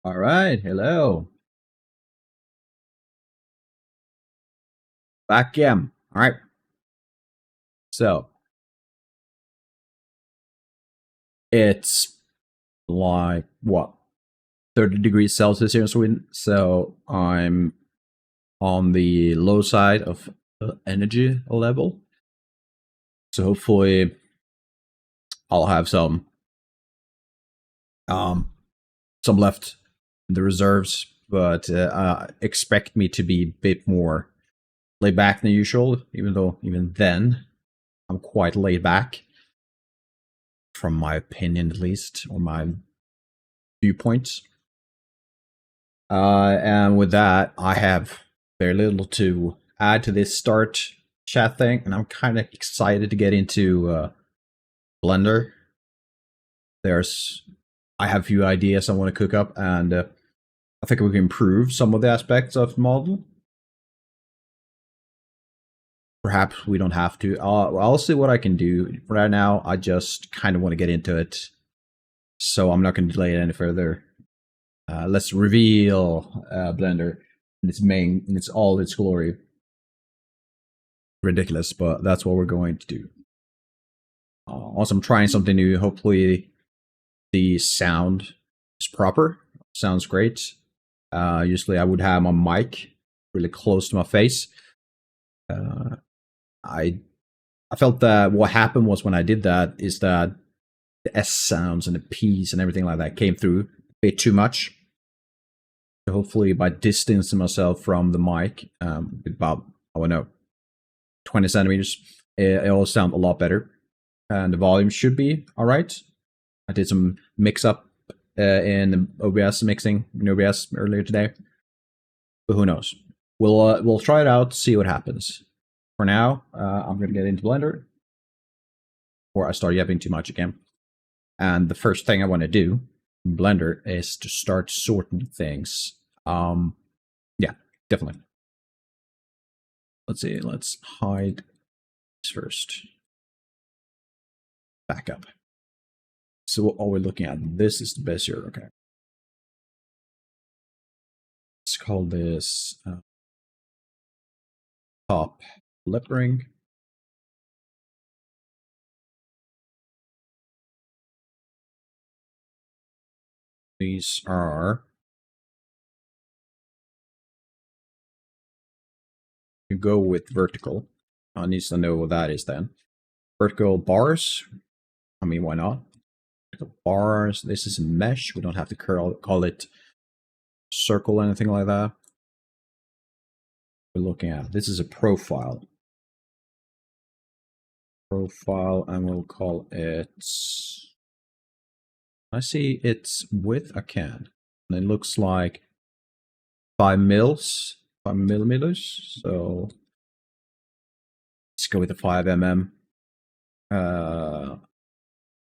All right, hello. Back again. All right. So it's like what 30 degrees Celsius here in Sweden. So I'm on the low side of energy level. So hopefully I'll have um some left in the reserves, but expect me to be a bit more laid back than usual. Even though even then I'm quite laid back, from my opinion at least, or my viewpoints. And with that, I have very little to add to this start chat thing, and I'm kind of excited to get into Blender. I have a few ideas I want to cook up, and I think we can improve some of the aspects of the model. Perhaps we don't have to. I'll see what I can do. Right now, I just kind of want to get into it, so I'm not going to delay it any further. Let's reveal Blender in all its glory. Ridiculous, but that's what we're going to do. Also, I'm trying something new. Hopefully, the sound is proper. Sounds great. Usually, I would have my mic really close to my face. I felt that what happened was when I did that is that the S sounds and the P's and everything like that came through a bit too much. So hopefully, by distancing myself from the mic, about 20 centimeters, it'll sound a lot better. And the volume should be all right. I did some mix up in OBS mixing in OBS earlier today, but who knows? We'll try it out, see what happens. For now, I'm gonna get into Blender before I start yapping too much again. And the first thing I want to do in Blender is to start sorting things. Yeah, definitely. Let's see. Let's hide this first. Back up. So what are we looking at? This is the Bezier. Okay. Let's call this top lip ring. These are, you go with vertical. I need to know what that is then. Vertical bars. I mean, why not? Vertical bars. This is a mesh. We don't have to call it circle or anything like that. We're looking at, this is a profile. Profile, and we'll call it, I see it's width a can, and it looks like 5 millimeters. So let's go with the 5 mm.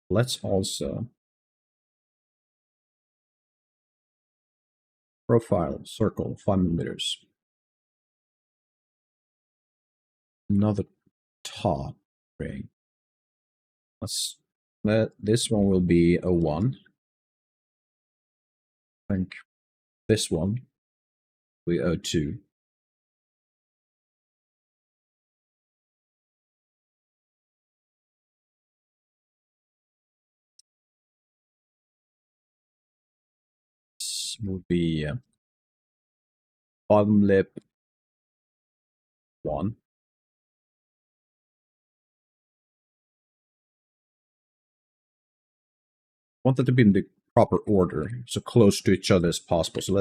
Let's also profile circle 5 millimeters. Another top ring. This one will be a 1. I think this one will be a 2. This will be bottom lip 1. Want it to be in the proper order, so close to each other as possible. So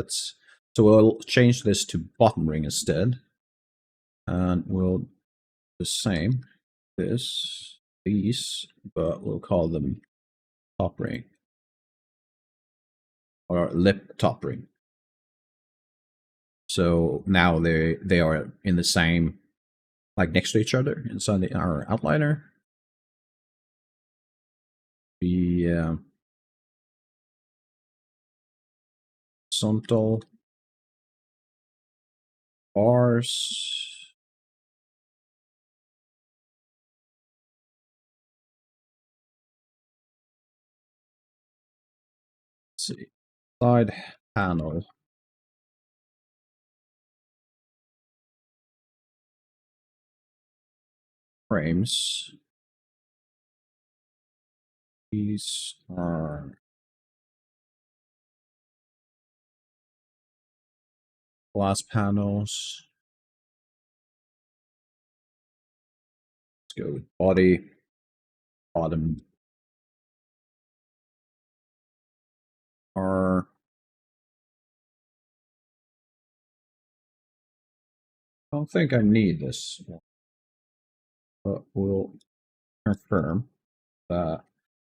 we'll change this to bottom ring instead, and we'll do the same. These, but we'll call them top ring or lip top ring. So now they are in the same, like next to each other inside our outliner. The horizontal bars. Let's see, side panel. Frames. These are glass panels. Let's go with body, bottom are I don't think I need this one, but we'll confirm that,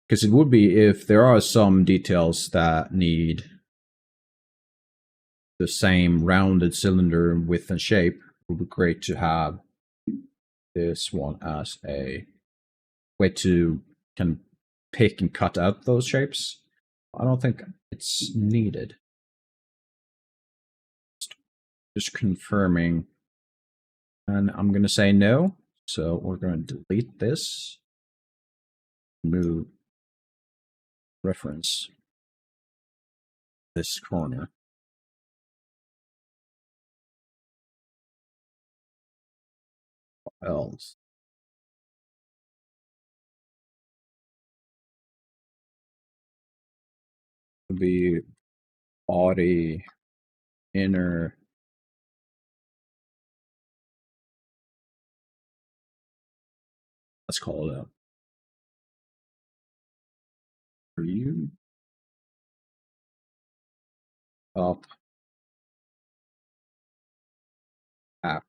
because it would be if there are some details that need the same rounded cylinder width and shape. It would be great to have this one as a way to kind of pick and cut out those shapes. I don't think it's needed. Just confirming. And I'm going to say no. So we're going to delete this. Move reference this corner. What else? Would be body, inner. Let's call it for you. Up. App.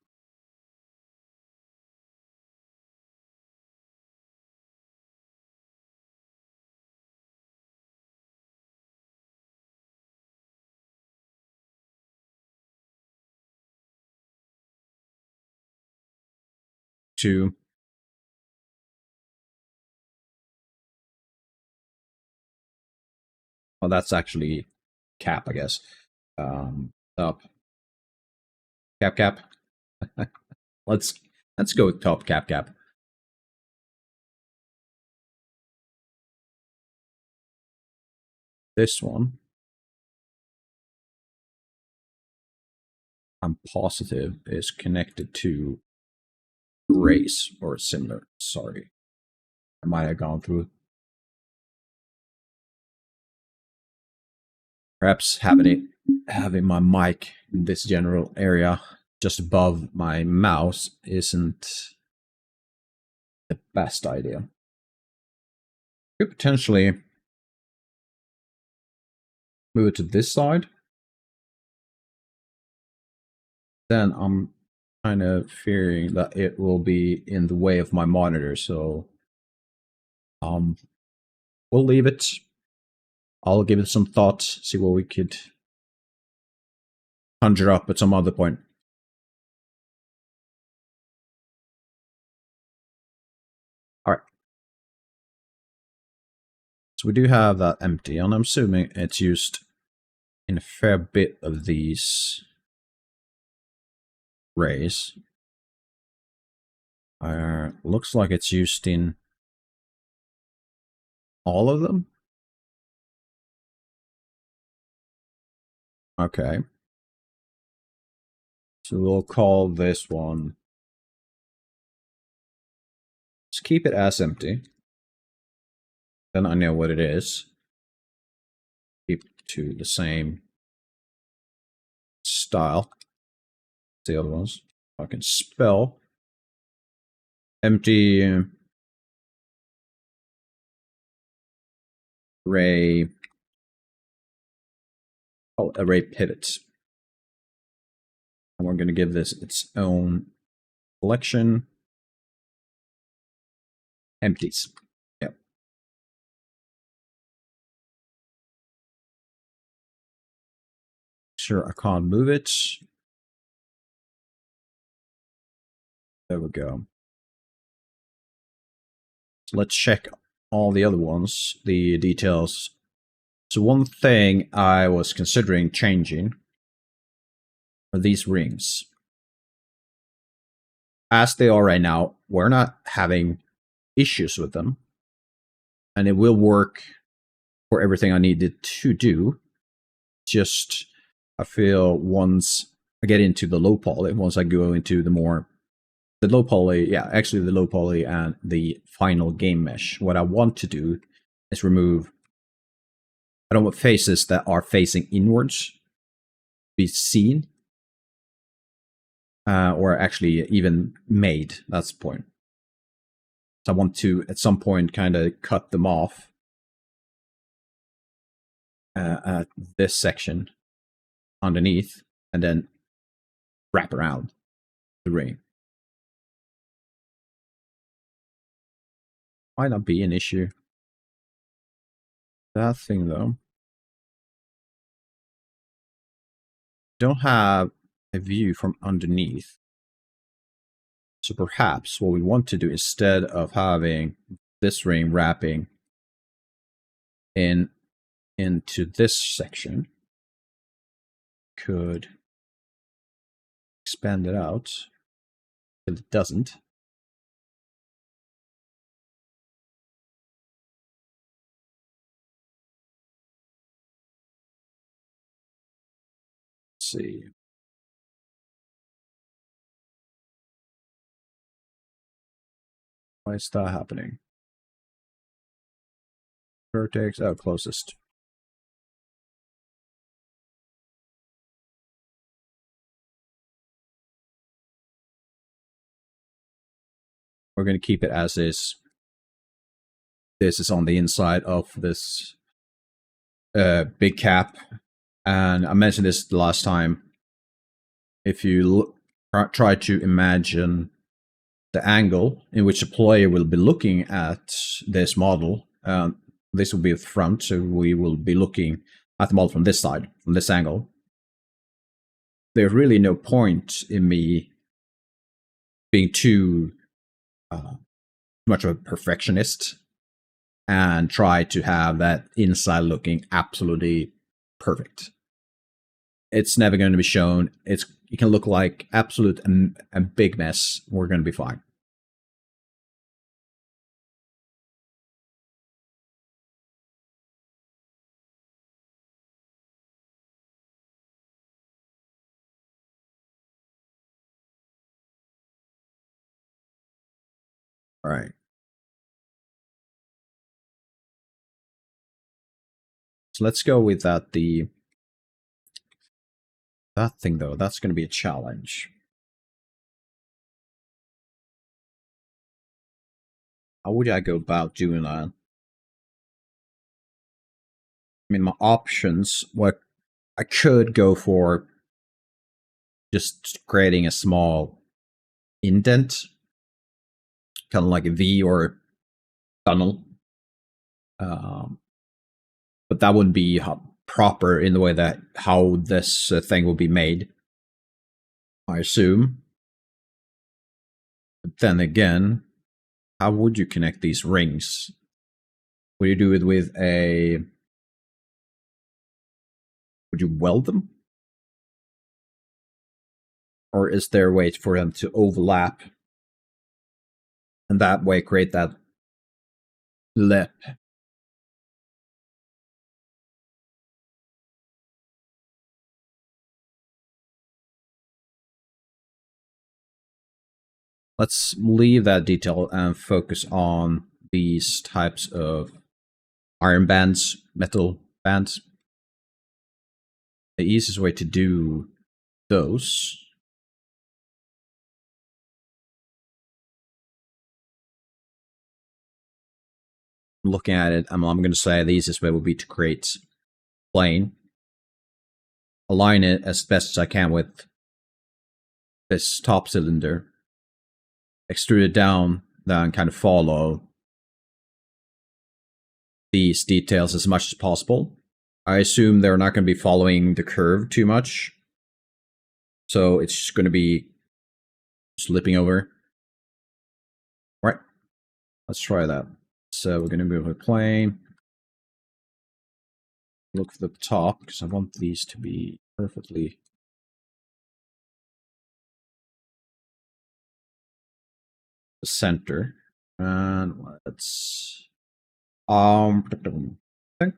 To well, that's actually cap, I guess. Up. Cap. let's go with top cap. This one, I'm positive, is connected to race or similar. Sorry, I might have gone through. Perhaps having my mic in this general area just above my mouse isn't the best idea. Could potentially move it to this side. Then I'm kind of fearing that it will be in the way of my monitor, so we'll leave it. I'll give it some thought, see what we could conjure up at some other point. All right. So we do have that empty, and I'm assuming it's used in a fair bit of these rays. Looks like it's used in all of them. Okay. So we'll call this one. Let's keep it as empty. Then I know what it is. Keep it to the same style. The other ones. I can spell empty array. Oh, array pivots. And we're going to give this its own collection. Empties. Yep. Sure, I can't move it. There we go. So let's check all the other ones, the details. So one thing I was considering changing are these rings. As they are right now, we're not having issues with them, and it will work for everything I needed to do. It's just, I feel once I get into the low poly, once I go into the low poly, actually the low poly and the final game mesh, what I want to do is remove, I don't want faces that are facing inwards be seen, or actually even made. That's the point. So I want to, at some point, kind of cut them off at this section underneath, and then wrap around the ring. Might not be an issue. That thing, though, don't have a view from underneath. So perhaps what we want to do, instead of having this ring wrapping into this section, could expand it out till it doesn't. Let's see. Why is that happening? Vertex, oh, closest. We're going to keep it as is. This is on the inside of this big cap. And I mentioned this the last time. If you try to imagine the angle in which a player will be looking at this model, this will be the front, so we will be looking at the model from this side, from this angle. There's really no point in me being too much of a perfectionist and try to have that inside looking absolutely perfect. It's never going to be shown. It can look like absolute a big mess. We're going to be fine. All right. So let's go with that. That thing, though, that's going to be a challenge. How would I go about doing that? I mean, my options, what I could go for, just creating a small indent, kind of like a V or tunnel. But that wouldn't be proper in the way that how this thing will be made, I assume. But then again, how would you connect these rings? Would you do it with a... Would you weld them? Or is there a way for them to overlap and that way create that lip? Let's leave that detail and focus on these types of iron bands, metal bands. The easiest way to do those looking at it, I'm going to say the easiest way would be to create plane, align it as best as I can with this top cylinder, extrude it down, then kind of follow these details as much as possible. I assume they're not going to be following the curve too much, so it's just going to be slipping over. All right, let's try that. So we're going to move a plane. Look for the top, because I want these to be perfectly the center. And let's I think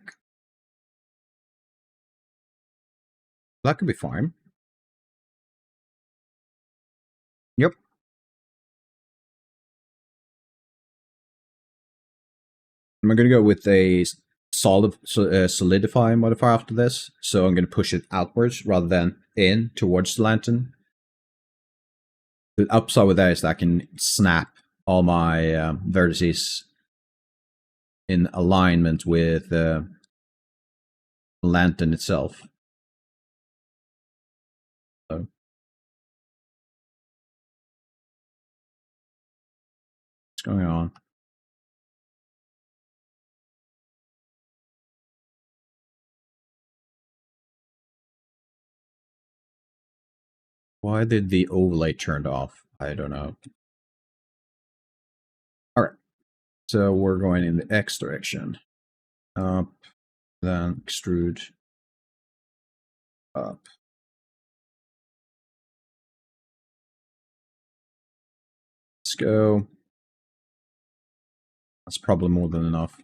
That could be fine. Yep. I'm going to go with a solidify modifier after this. So I'm going to push it outwards rather than in towards the lantern. The upside with that is that I can snap all my vertices in alignment with the lantern itself. So what's going on? Why did the overlay turned off? I don't know. All right, so we're going in the X direction. Up, then extrude, up. Let's go. That's probably more than enough.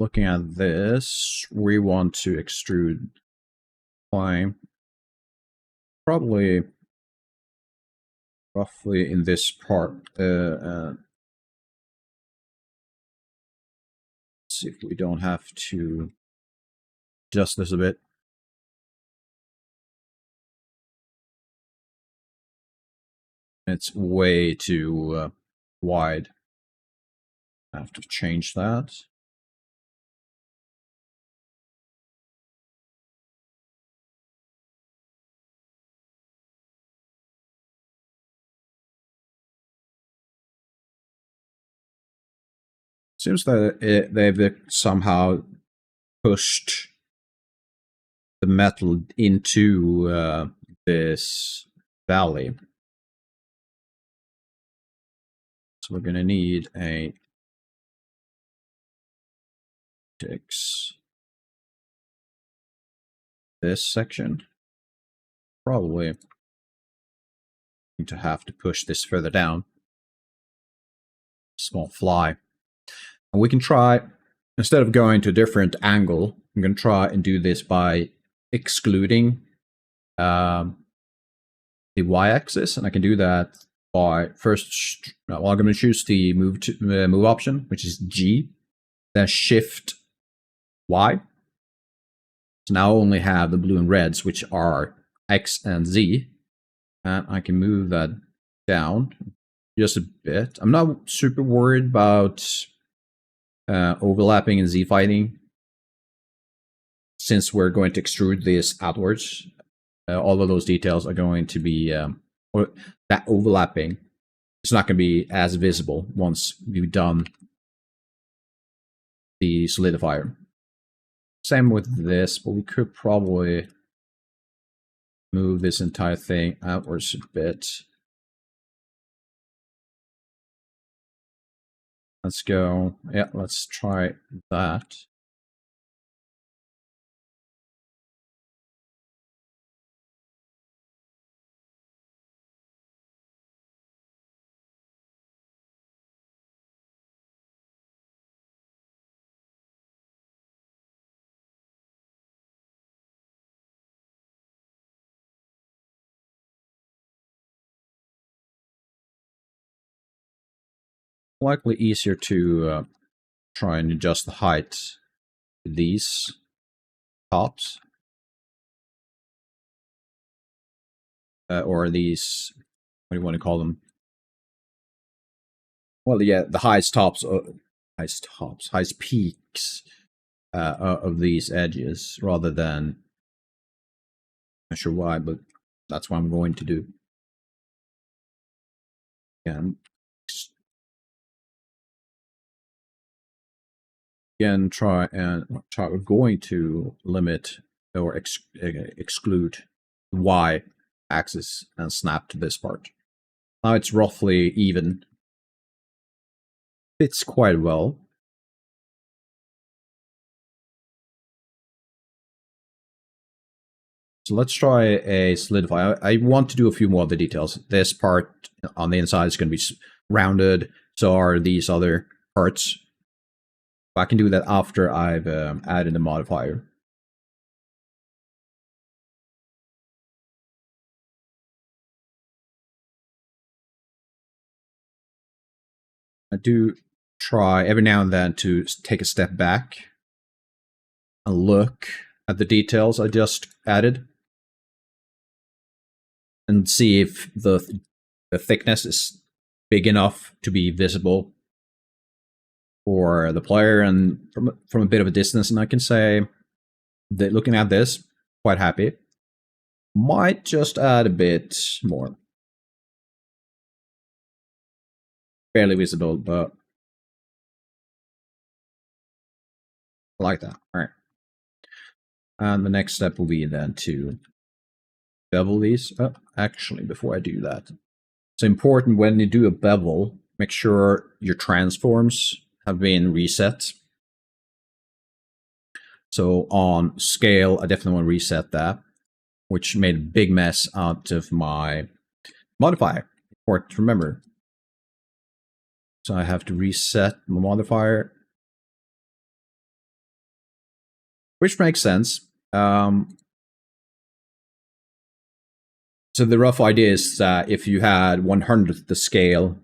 Looking at this, we want to extrude plane probably roughly in this part. Let's see if we don't have to adjust this a bit. It's way too wide. I have to change that. Seems that they've somehow pushed the metal into this valley. So we're going to need a fix this section. Probably going to have to push this further down. Small fly. And we can try, instead of going to a different angle, I'm going to try and do this by excluding the y-axis, and I can do that by first. Well, I'm going to choose the move option, which is G, then Shift Y. So now I only have the blue and reds, which are X and Z, and I can move that down just a bit. I'm not super worried about overlapping and Z fighting, since we're going to extrude this outwards. All of those details are going to be, or that overlapping, it's not going to be as visible once we've done the solidifier. Same with this, but we could probably move this entire thing outwards a bit. Let's go. Yeah, let's try that. Likely easier to try and adjust the height to these tops. Or these, what do you want to call them? Well, yeah, the highest peaks of these edges, rather than, I'm not sure why, but that's what I'm going to do. Again, we're going to limit or exclude the Y axis and snap to this part. Now it's roughly even. Fits quite well. So let's try a solidify. I want to do a few more of the details. This part on the inside is going to be rounded. So are these other parts. But I can do that after I've added the modifier. I do try every now and then to take a step back and look at the details I just added and see if the thickness is big enough to be visible for the player and from a bit of a distance. And I can say that looking at this, quite happy. Might just add a bit more. Barely visible, but I like that. All right. And the next step will be then to bevel these. Actually, before I do that, it's important when you do a bevel, make sure your transforms have been reset. So on scale, I definitely want to reset that, which made a big mess out of my modifier. Important to remember. So I have to reset my modifier, which makes sense. So the rough idea is that if you had 100th the scale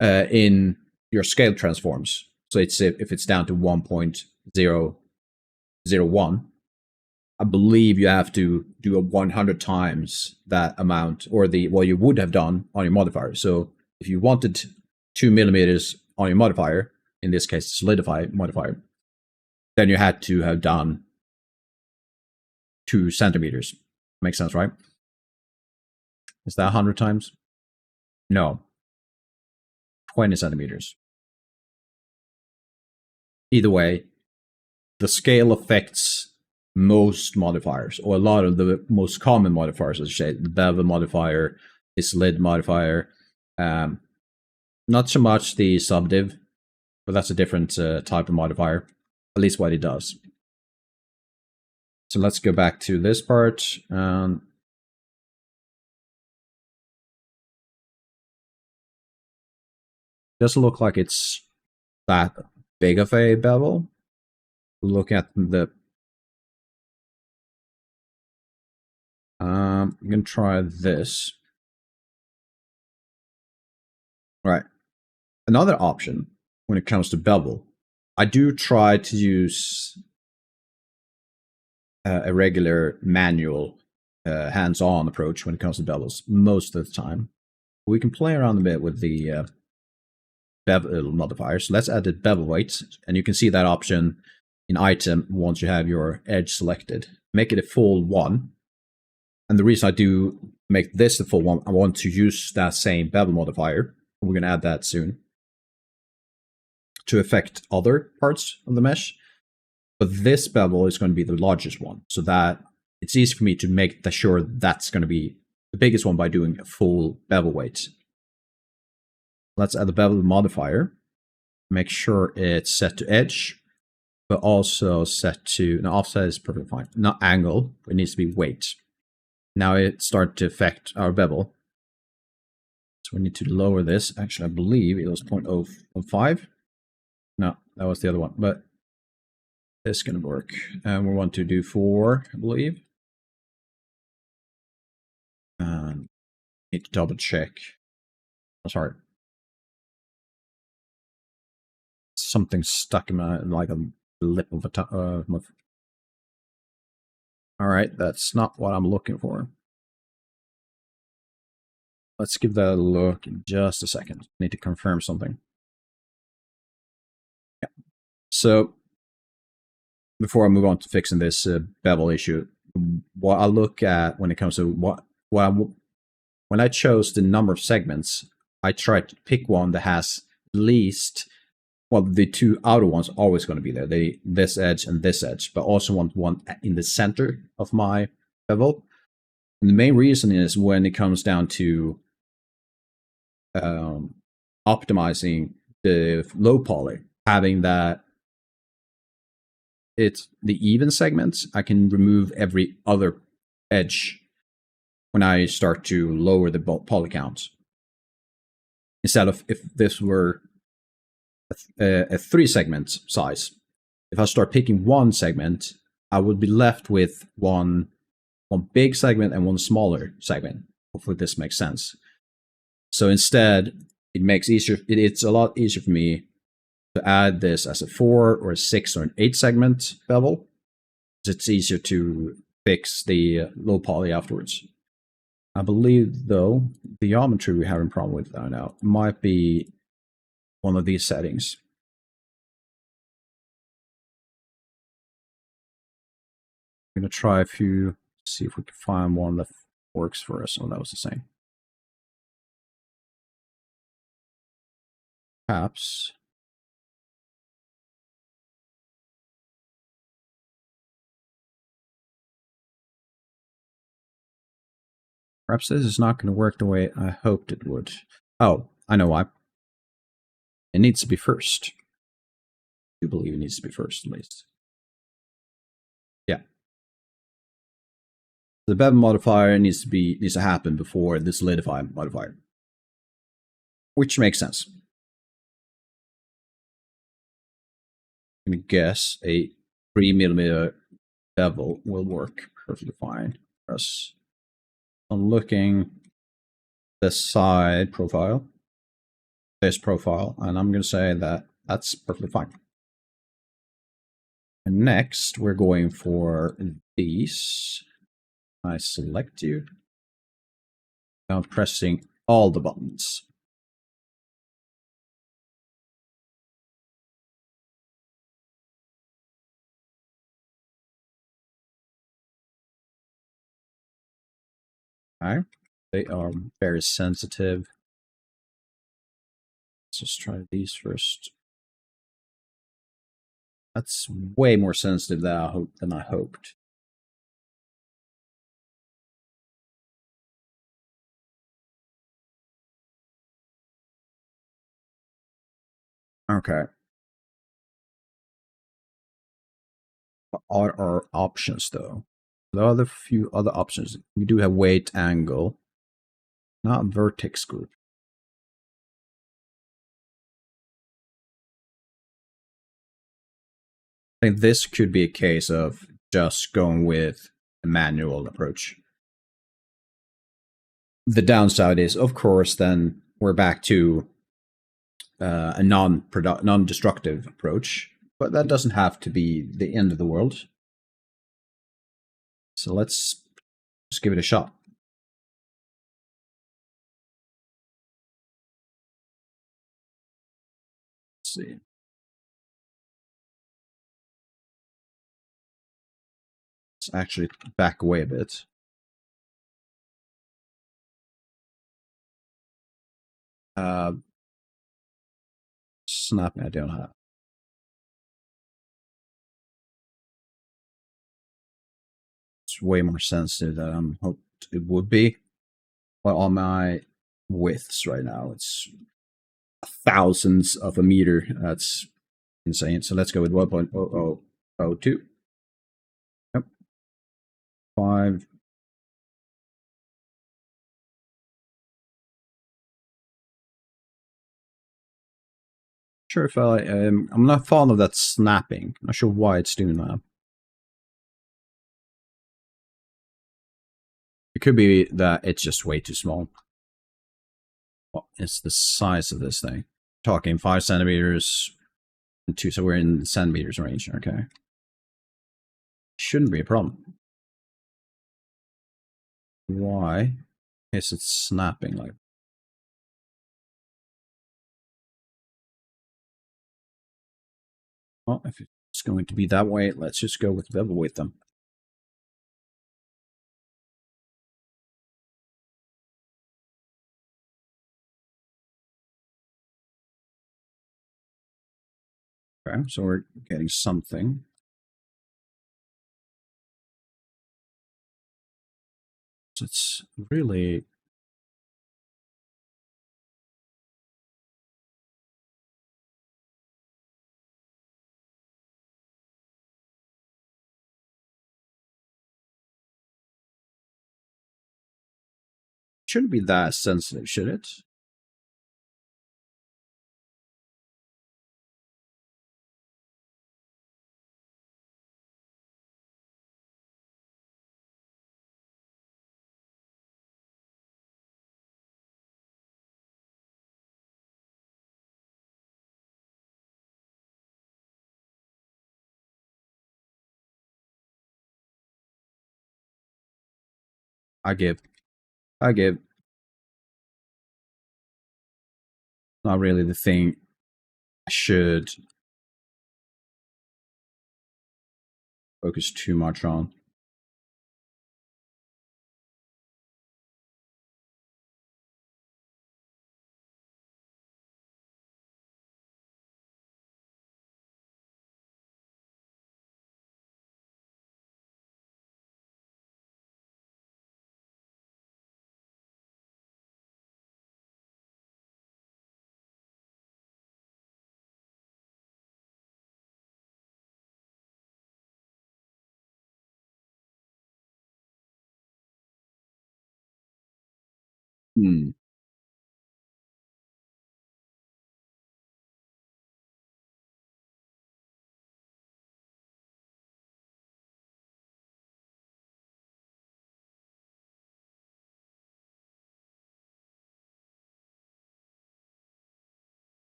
in your scale transforms, so it's if it's down to 1.001, I believe you have to do a 100 times that amount, or what you would have done on your modifier. So if you wanted 2 millimeters on your modifier, in this case, solidify modifier, then you had to have done 2 centimeters. Makes sense, right? Is that 100 times? No. 20 centimeters. Either way, the scale affects most modifiers, or a lot of the most common modifiers, as I say, the Bevel modifier, the slid modifier. Not so much the subdiv, but that's a different type of modifier, at least what it does. So let's go back to this part. Doesn't look like it's that big of a bevel. Look at the. I'm gonna try this. All right. Another option when it comes to bevel, I do try to use a regular manual, hands-on approach when it comes to bevels most of the time. We can play around a bit with the bevel modifier. So let's add the bevel weight, and you can see that option in item once you have your edge selected. Make it a full 1. And the reason I do make this the full 1, I want to use that same bevel modifier. We're going to add that soon to affect other parts of the mesh. But this bevel is going to be the largest one, so that it's easy for me to make sure that's going to be the biggest one by doing a full bevel weight. Let's add the bevel modifier. Make sure it's set to edge, but also set to, no, offset is perfectly fine. Not angle, it needs to be weight. Now it started to affect our bevel. So we need to lower this. Actually, I believe it was 0.05. No, that was the other one, but this is going to work. And we want to do 4, I believe. And need to double check. Oh, sorry. Something stuck in my, like a lip of a all right, that's not what I'm looking for. Let's give that a look in just a second. I need to confirm something. Yeah. So before I move on to fixing this bevel issue, what I look at when it comes to when I chose the number of segments, I tried to pick one that has at least, well, the 2 outer ones are always going to be there, this edge and this edge, but also want one in the center of my bevel. And the main reason is when it comes down to optimizing the low poly, having that it's the even segments, I can remove every other edge when I start to lower the poly count. Instead of if this were a 3-segment size. If I start picking one segment, I would be left with one big segment and one smaller segment. Hopefully this makes sense. So instead, it's a lot easier for me to add this as a 4 or a 6 or an 8 segment bevel. It's easier to fix the low poly afterwards. I believe, though, the geometry we're having a problem with now might be one of these settings. I'm going to try a few, see if we can find one that works for us. Oh, that was the same. Perhaps. Perhaps this is not going to work the way I hoped it would. Oh, I know why. It needs to be first. I do believe it needs to be first, at least. Yeah. The Bevel modifier needs to happen before the solidify modifier, which makes sense. I'm going to guess a 3mm bevel will work perfectly fine for us. I'm looking the side profile, this profile, and I'm going to say that that's perfectly fine. And next, we're going for these. I select you. Now pressing all the buttons. Okay. They are very sensitive. Let's just try these first. That's way more sensitive than I hoped. Okay. What are our options, though? There are a few other options. We do have weight angle, not vertex group. I think this could be a case of just going with a manual approach. The downside is, of course, then we're back to a non-destructive approach, but that doesn't have to be the end of the world. So let's just give it a shot. Let's see. Let's actually back away a bit. Snapping, I don't have. It's way more sensitive than I hoped it would be. Well, on my widths right now, it's thousands of a meter. That's insane. So let's go with 1.0002. Yep. 5. Sure, if I'm not fond of that snapping. I'm not sure why it's doing that. It could be that it's just way too small. Well, it's the size of this thing. Talking 5 centimeters and 2, so we're in the centimeters range. Okay, shouldn't be a problem. Why is it snapping like? Well, if it's going to be that way, let's just go with bevel with them. Okay, so we're getting something. So it's really shouldn't be that sensitive, should it? I give. I give. Not really the thing I should focus too much on. Hmm.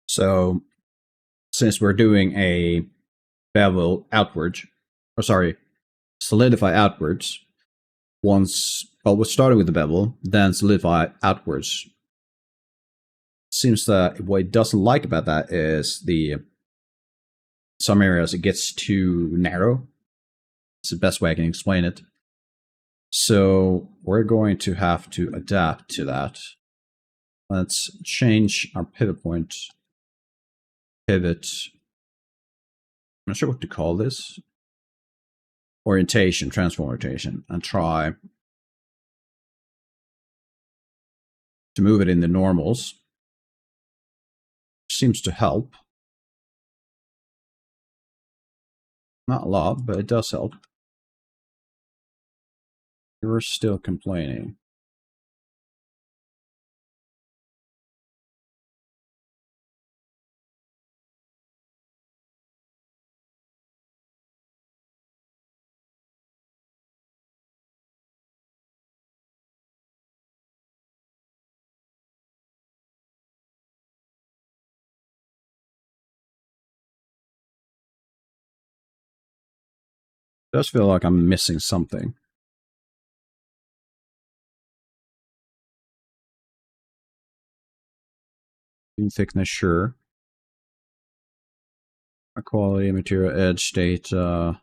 So since we're doing a bevel outwards, or sorry, solidify outwards, once, well, we're starting with the bevel, then solidify outwards. Seems that what it doesn't like about that is some areas it gets too narrow. It's the best way I can explain it. So we're going to have to adapt to that. Let's change our pivot point. Pivot. I'm not sure what to call this. Orientation, transform orientation, and try to move it in the normals. Seems to help. Not a lot, but it does help. You're still complaining. It does feel like I'm missing something. Beam thickness, sure. Quality, material, edge, state. Could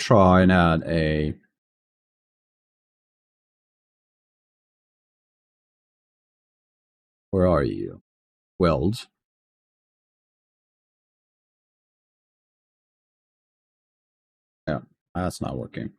try and add a where are you? Weld. Yeah, that's not working.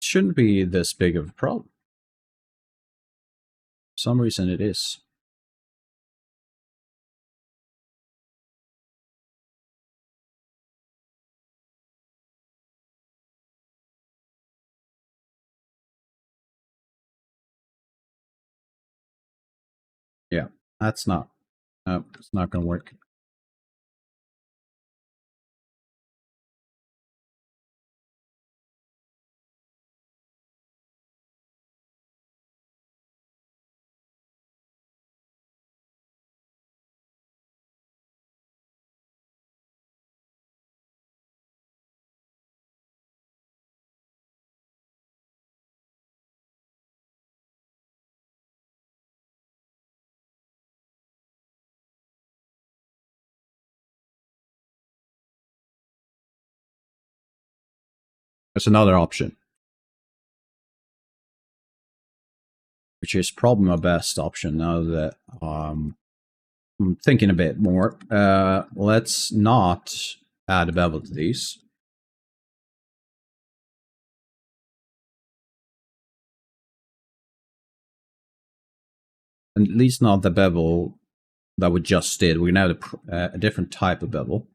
It shouldn't be this big of a problem. For some reason it is. Yeah, that's not. It's not going to work. There's another option, which is probably my best option now that I'm thinking a bit more. Let's not add a bevel to these. And at least not the bevel that we just did. We're going to have a different type of bevel.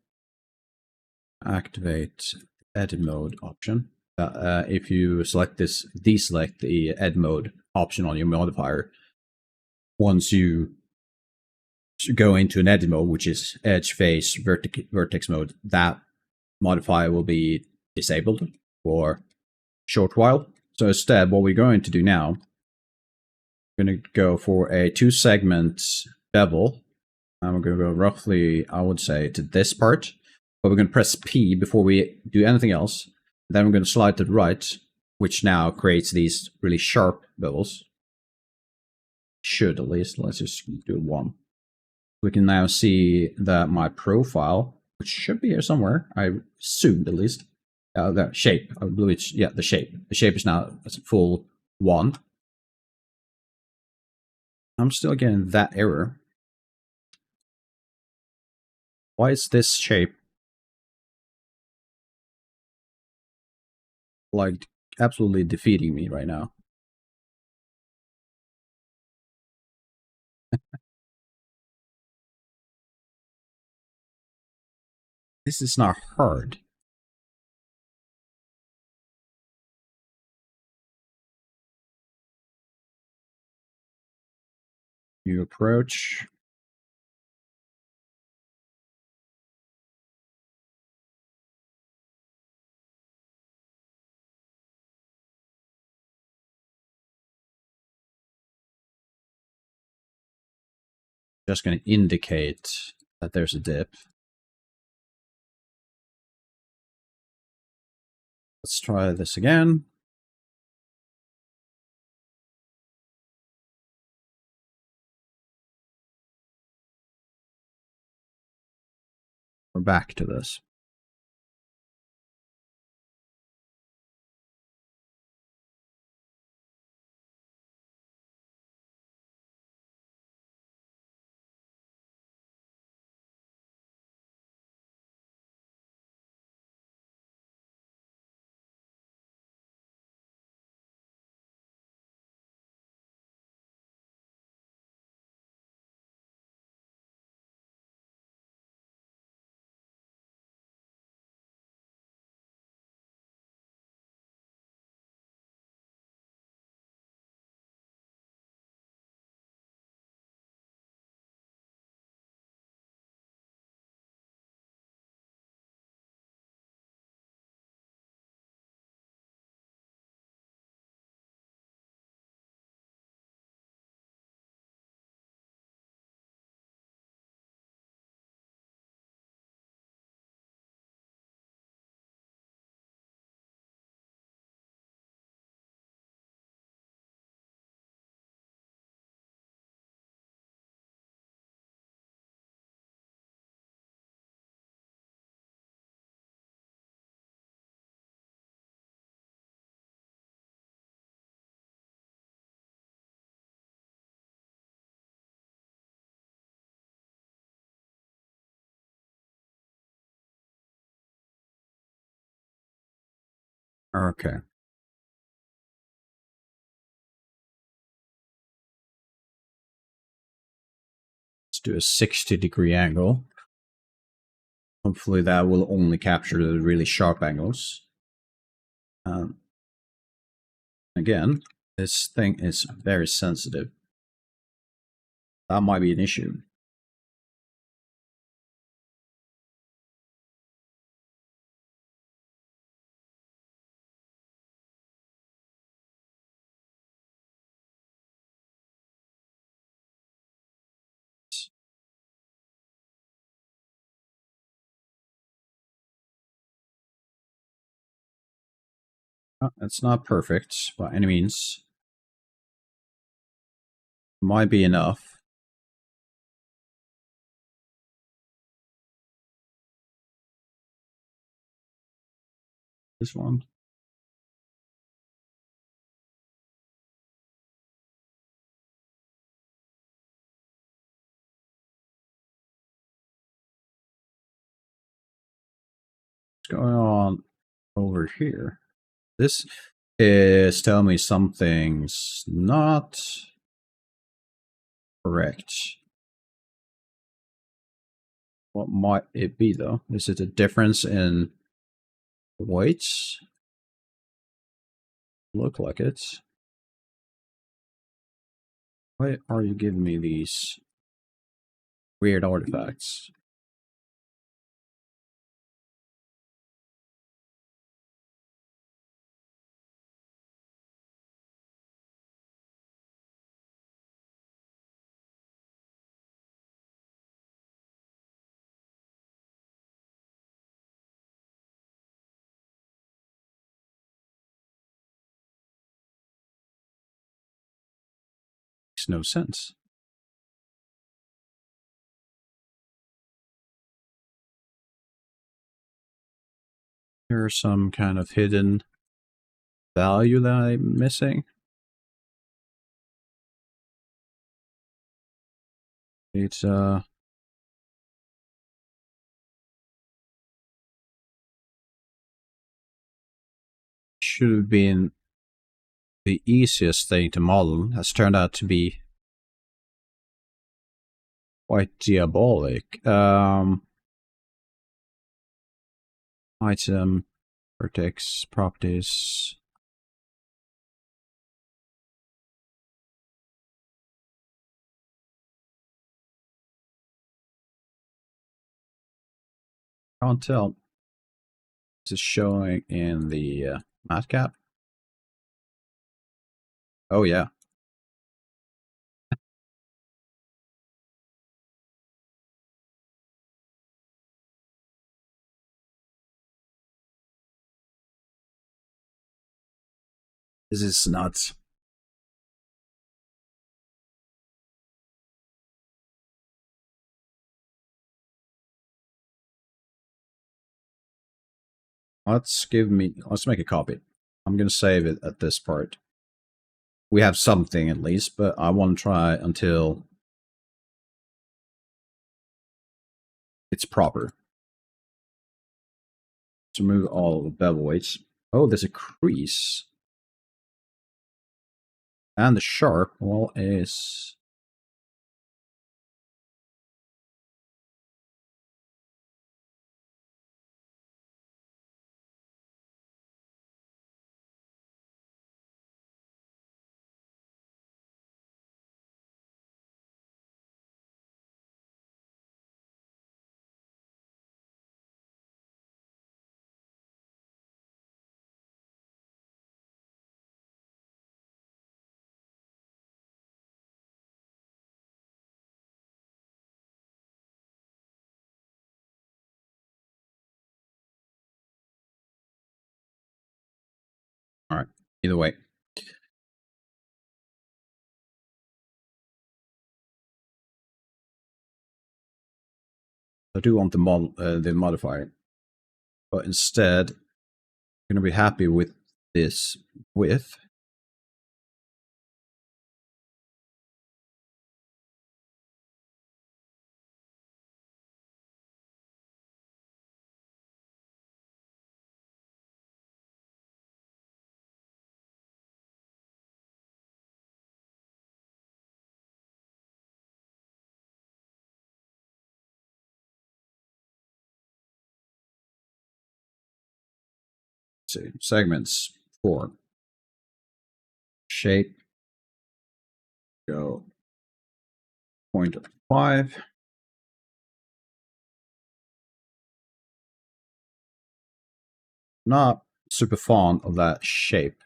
Activate edit mode option. If you select this, deselect the edit mode option on your modifier, once you go into an edit mode, which is edge, face, vertex mode, that modifier will be disabled for a short while. So instead, what we're going to do now, we're going to go for a 2-segment bevel. And we're going to go roughly, I would say, to this part. But we're going to press P before we do anything else. Then we're going to slide to the right, which now creates these really sharp bevels. Should at least. Let's just do 1. We can now see that my profile, which should be here somewhere, I assumed at least, the shape, I believe it's, yeah, the shape. The shape is now a full 1. I'm still getting that error. Why is this shape like absolutely defeating me right now? This is not hard. New approach. Just going to indicate that there's a dip. Let's try this again. We're back to this. Okay. Let's do a 60-degree angle. Hopefully that will only capture the really sharp angles. Again, this thing is very sensitive. That might be an issue. It's not perfect by any means. Might be enough. This one. going on over here? This is telling me something's not correct. What might it be though? Is it a difference in weights? Look like it. Why are you giving me these weird artifacts? Makes no sense. There's some kind of hidden value that I'm missing. It's should have been the easiest thing to model, has turned out to be quite diabolic. Item, vertex, properties. Can't tell. This is showing in the matcap. Oh yeah. This is nuts. Let's make a copy. I'm gonna save it at this part. We have something at least, but I want to try until it's proper. To remove all the bevel weights. Oh, there's a crease. And the sharp, well, is... Alright, either way. I do want the modifier, but instead, I'm going to be happy with this width. Let's see, segments 4. Shape, go 0.5. Not super fond of that shape.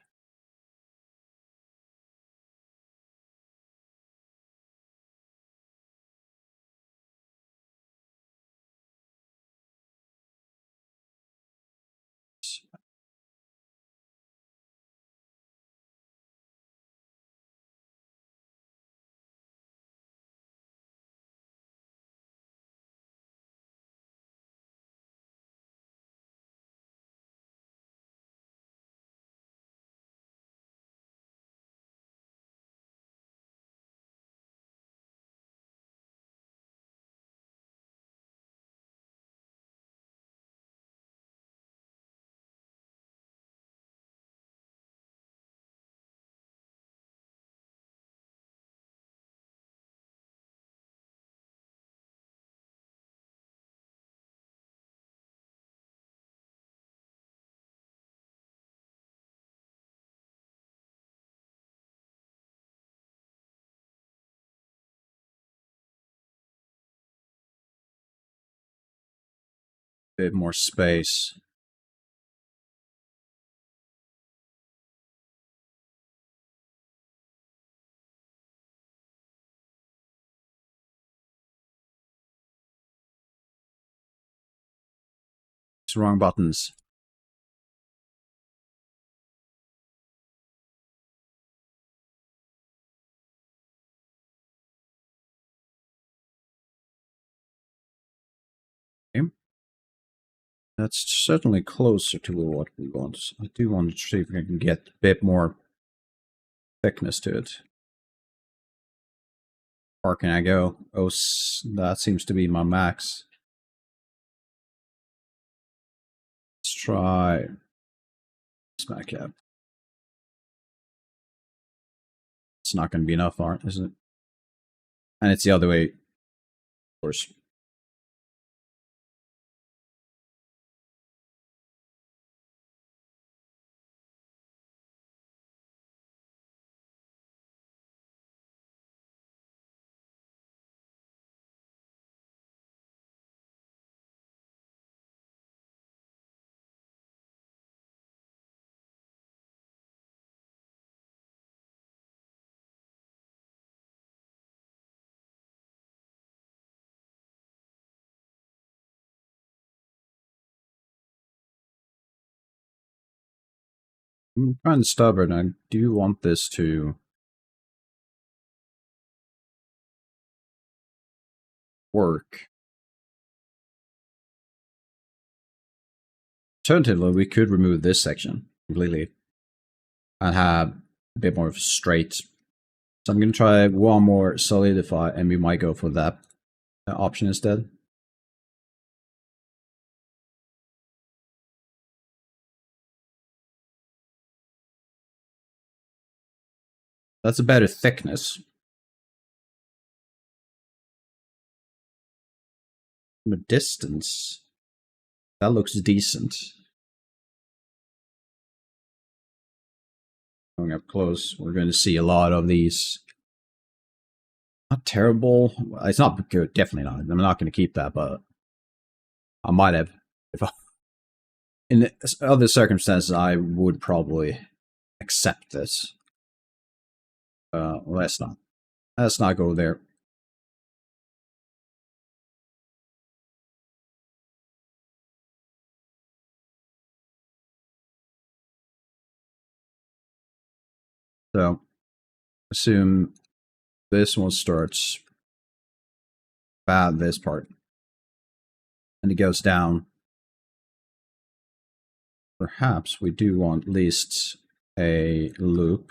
bit more space. It's wrong buttons. Okay. That's certainly closer to what we want. I do want to see if we can get a bit more thickness to it. Or can I go? Oh, that seems to be my max. Let's try smack cap. It's not going to be enough, isn't it? And it's the other way, of course. I'm kind of stubborn. I do want this to work. Alternatively, we could remove this section completely and have a bit more of a straight. So I'm going to try one more solidify, and we might go for that option instead. That's a better thickness. From a distance, that looks decent. Going up close, we're going to see a lot of these. Not terrible. It's not good. Definitely not. I'm not going to keep that, but I might have. If I, in other circumstances, I would probably accept this. Let's not. Let's not go there. So, assume this one starts bad, this part, and it goes down. Perhaps we do want at least a loop.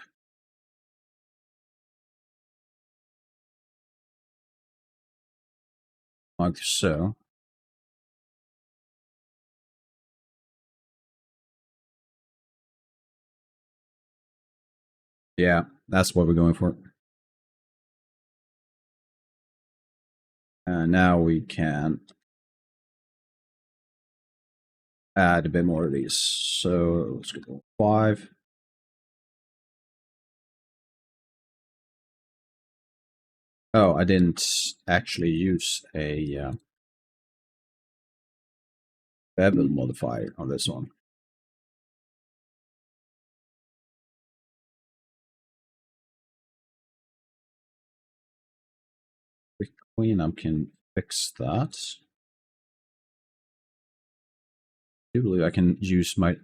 Like so. Yeah, that's what we're going for. And now we can add a bit more of these. So let's go 5. Oh, I didn't actually use a Bevel modifier on this one. Quick cleanup can fix that. I believe I can use my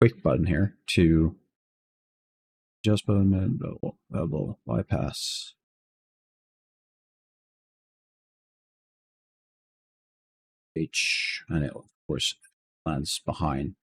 quick button here to just button and bevel bypass. H, and it of course lands behind.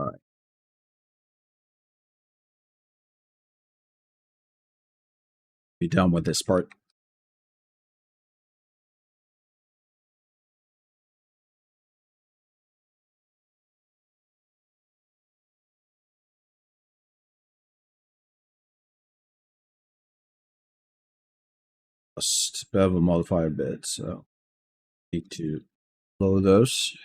All right. Be done with this part. just Bevel modifier a bit, so need to load those.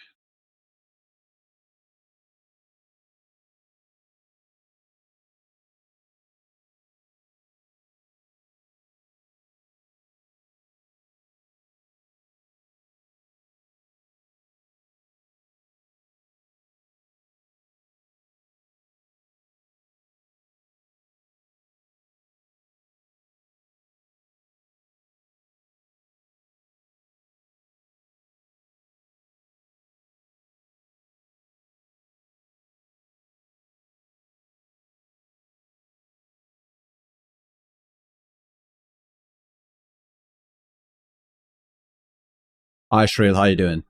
Hi Shreel, how you doing?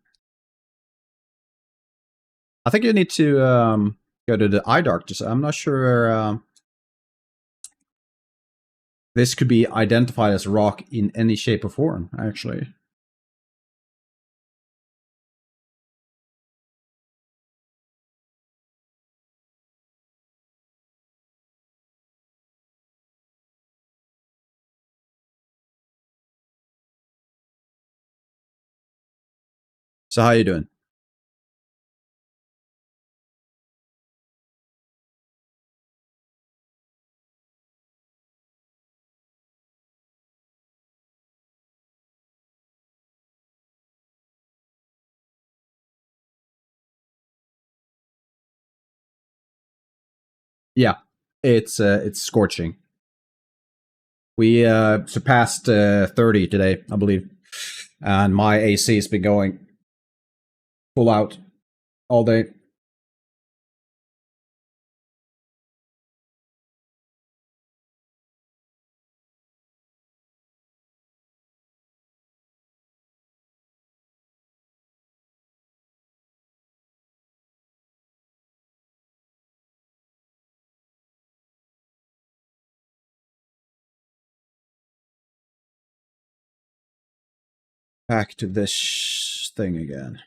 I think you need to go to the iDark. Just I'm not sure this could be identified as rock in any shape or form, actually. So how you doing? Yeah, it's scorching. We surpassed 30 today, I believe, and my AC has been going full out all day. Back to this thing again.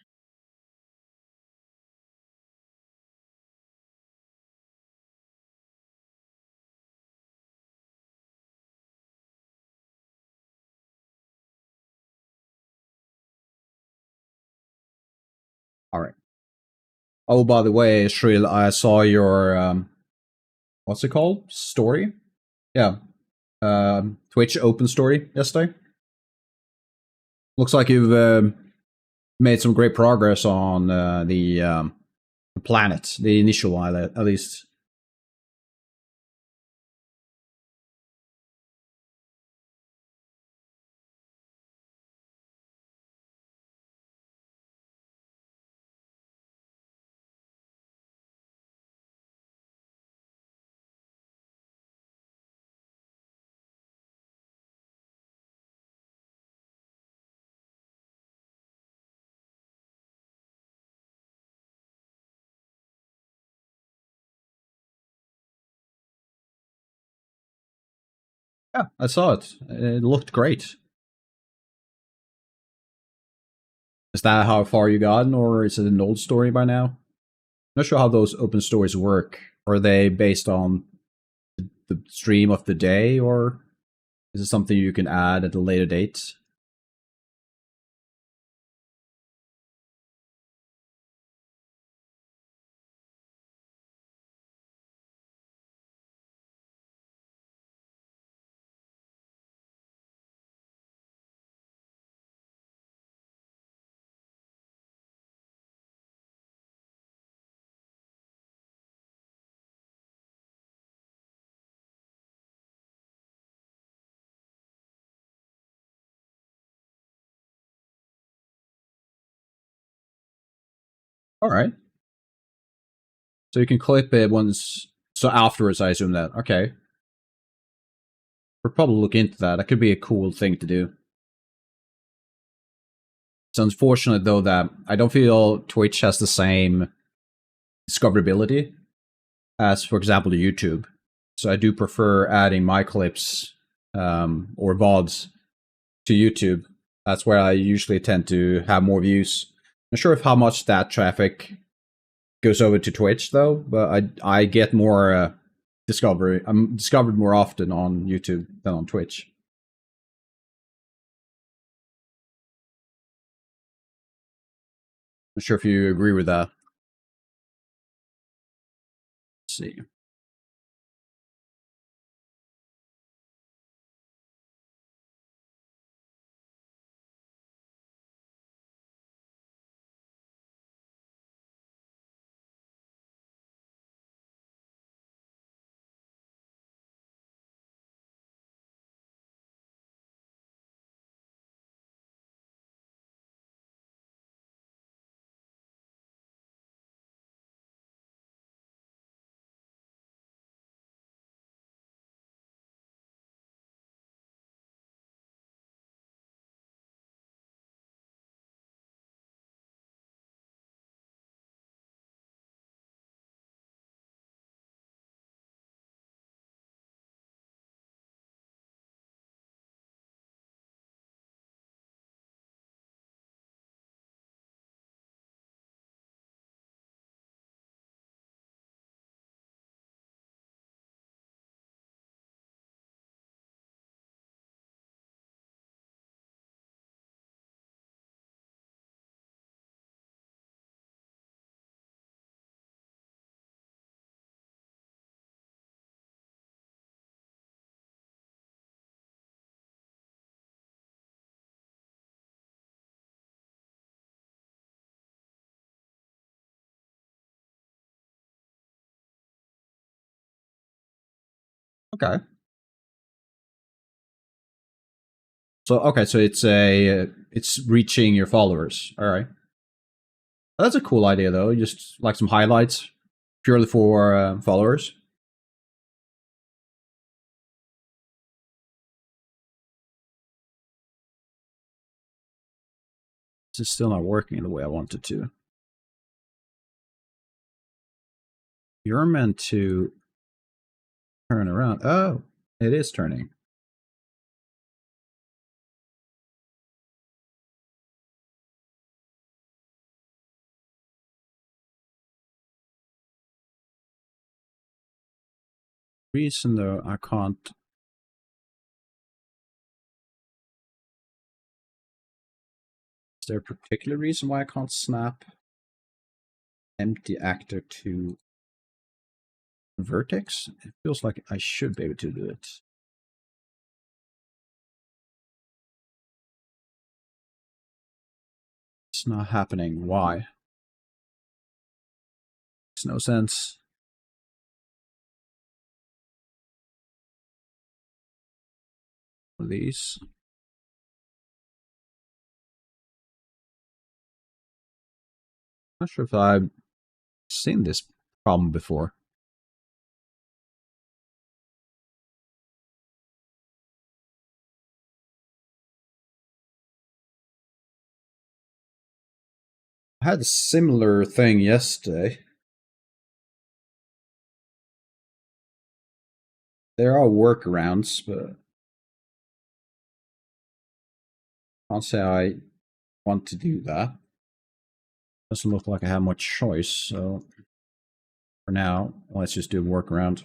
All right. Oh, by the way, Shril, I saw your what's it called? Story? Yeah. Twitch open story yesterday. Looks like you've made some great progress on the planet, the initial one at least. Yeah, I saw it. It looked great. Is that how far you gotten, or is it an old story by now? Not sure how those open stories work. Are they based on the stream of the day, or is it something you can add at a later date? All right. So you can clip it once. So afterwards, I assume that. Okay. We'll probably look into that. That could be a cool thing to do. It's unfortunate, though, that I don't feel Twitch has the same discoverability as, for example, the YouTube. So I do prefer adding my clips or VODs to YouTube. That's where I usually tend to have more views. I'm not sure if how much that traffic goes over to Twitch though, but I get more discovery. I'm discovered more often on YouTube than on Twitch. Not sure if you agree with that. Let's see. Okay. So so it's reaching your followers. All right. That's a cool idea though. Just like some highlights purely for followers. This is still not working the way I want it to. You're meant to turn around. Oh, it is turning. Reason though, I can't. Is there a particular reason why I can't snap empty actor to vertex? It feels like I should be able to do it. It's not happening. Why? Makes no sense. These. Not sure if I've seen this problem before. I had a similar thing yesterday. There are workarounds, but I can't say I want to do that. Doesn't look like I have much choice, so for now, let's just do a workaround.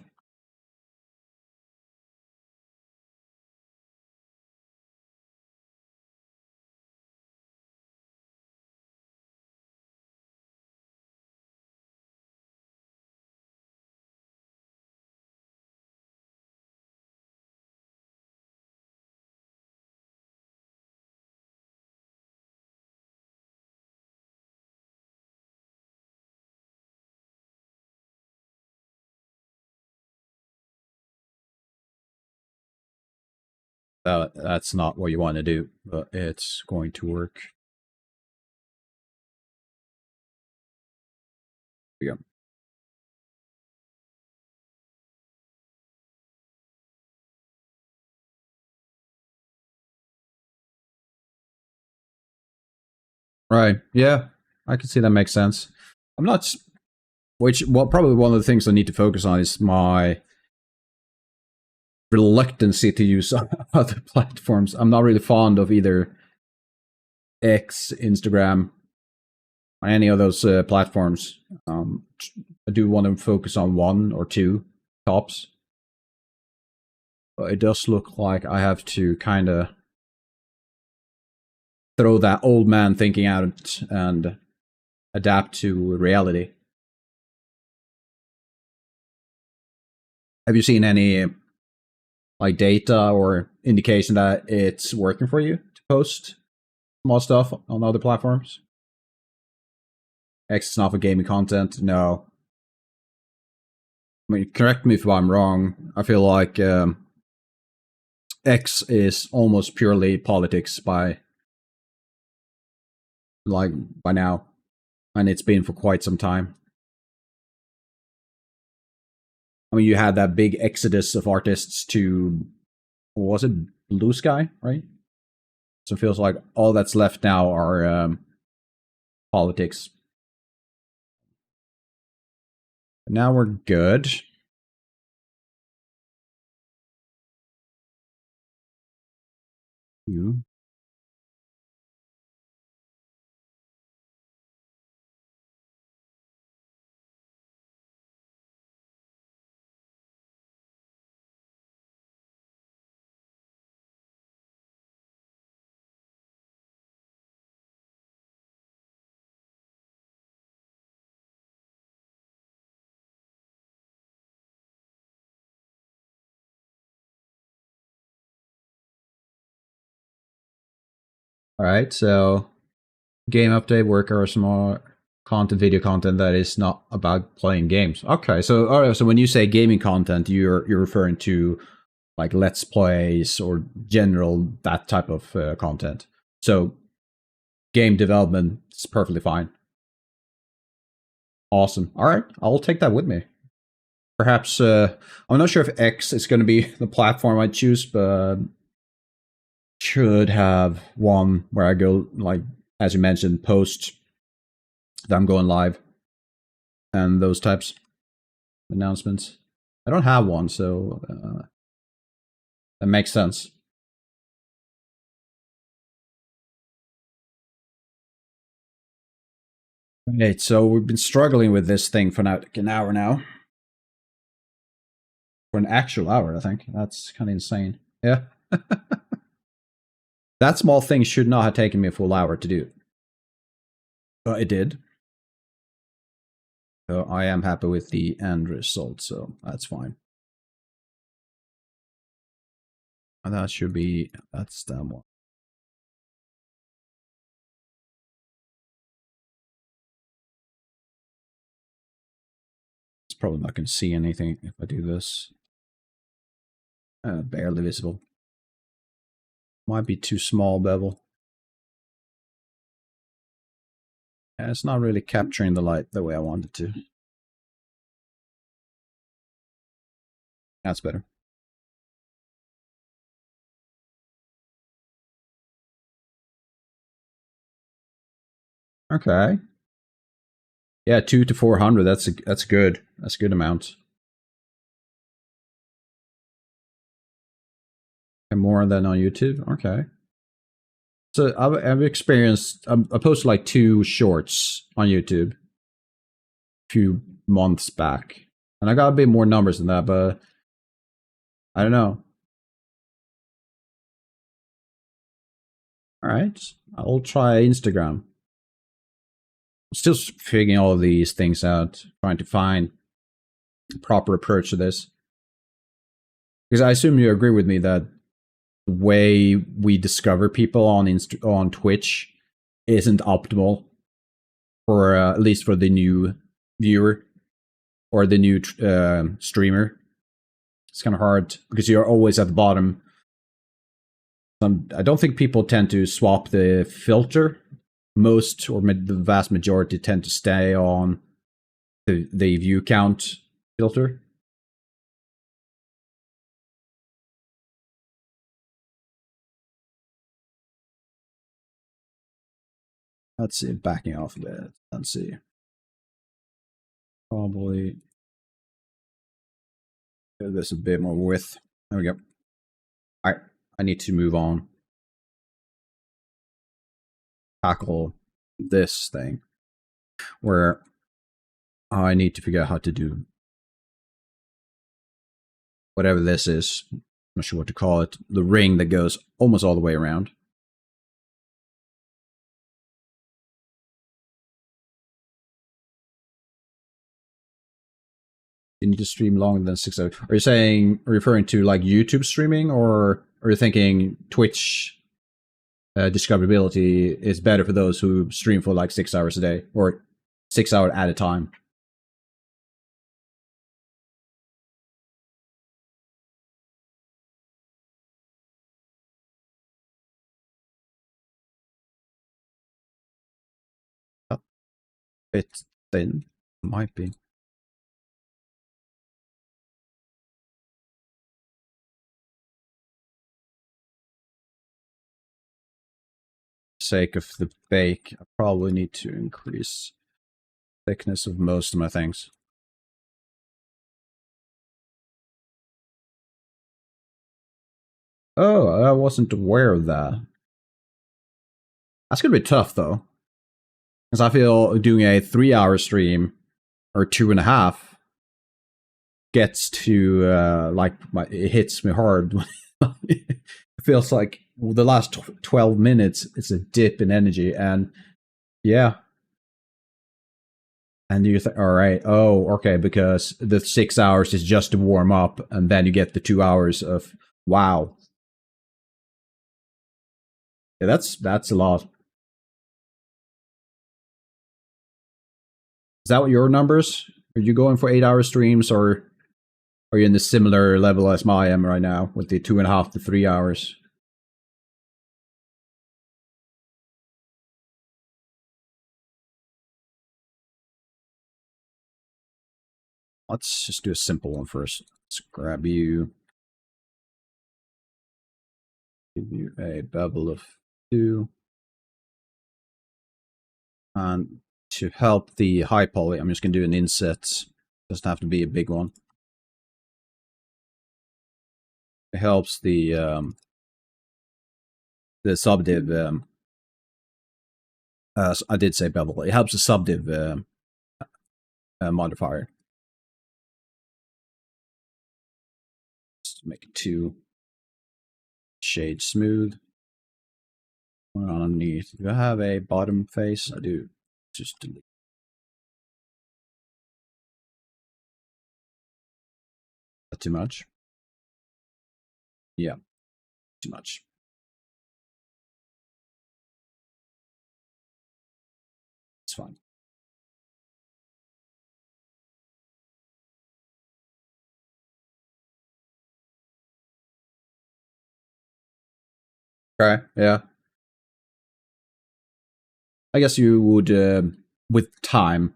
That's not what you want to do, but it's going to work. Here we go. Right. Yeah, I can see that makes sense. I'm not. Probably one of the things I need to focus on is my reluctancy to use other platforms. I'm not really fond of either X, Instagram, or any of those platforms. I do want to focus on one or two tops. But it does look like I have to kind of throw that old man thinking out and adapt to reality. Have you seen any like data or indication that it's working for you to post small stuff on other platforms? X is not for gaming content. No. I mean, correct me if I'm wrong. I feel like X is almost purely politics by now, and it's been for quite some time. I mean, you had that big exodus of artists to, what was it, Blue Sky, right? So it feels like all that's left now are politics. But now we're good. You. All right, so game update, worker, or small content, video content that is not about playing games. Okay, so all right, so when you say gaming content, you're referring to like let's plays or general that type of content. So game development is perfectly fine. Awesome. All right, I'll take that with me. Perhaps I'm not sure if X is going to be the platform I choose, but should have one where I go, like as you mentioned, post that I'm going live and those types of announcements. I don't have one, so that makes sense. Right, so we've been struggling with this thing for now, an hour now. For an actual hour, I think. That's kind of insane. Yeah. That small thing should not have taken me a full hour to do. But it did. So I am happy with the end result, so that's fine. And that should be, that's that one. It's probably not going to see anything if I do this. Barely visible. Might be too small, Bevel. Yeah, it's not really capturing the light the way I want it to. That's better. Okay. Yeah, 2 to 400. That's good. That's a good amount. And more than on YouTube. Okay. So I've experienced. I posted like 2 shorts on YouTube a few months back, and I got a bit more numbers than that, but I don't know. All right, I'll try Instagram. I'm still figuring all of these things out, trying to find a proper approach to this. Because I assume you agree with me that the way we discover people on Twitch isn't optimal for at least for the new viewer or the new streamer. It's kind of hard because you're always at the bottom. I don't think people tend to swap the filter. Most or the vast majority tend to stay on the view count filter. Let's see, backing off a bit. Let's see. Probably give this a bit more width. There we go. All right, I need to move on. Tackle this thing where I need to figure out how to do whatever this is. I'm not sure what to call it. The ring that goes almost all the way around. You need to stream longer than 6 hours. Are you referring to like YouTube streaming, or are you thinking Twitch discoverability is better for those who stream for like 6 hours a day or 6 hours at a time? A bit thin, might be. Sake of the bake, I probably need to increase thickness of most of my things. Oh, I wasn't aware of that. That's gonna be tough though, because I feel doing a 3-hour stream or 2.5 gets to it hits me hard. It feels like the last 12 minutes it's a dip in energy, and yeah. And you think, all right, oh, okay, because the 6 hours is just to warm up, and then you get the 2 hours of wow. Yeah, that's a lot. Is that what your numbers? Are you going for 8-hour streams, or are you in the similar level as I am right now with the 2.5 to 3 hours? Let's just do a simple one first. Let's grab you. Give you a bevel of 2. And to help the high poly, I'm just going to do an inset. Doesn't have to be a big one. It helps the subdiv. I did say bevel. It helps the subdiv modifier. Just make it 2 shade smooth. Underneath, do I have a bottom face? I do. Just delete. That too much? Yeah, too much. It's fine. Okay, yeah. I guess you would, with time,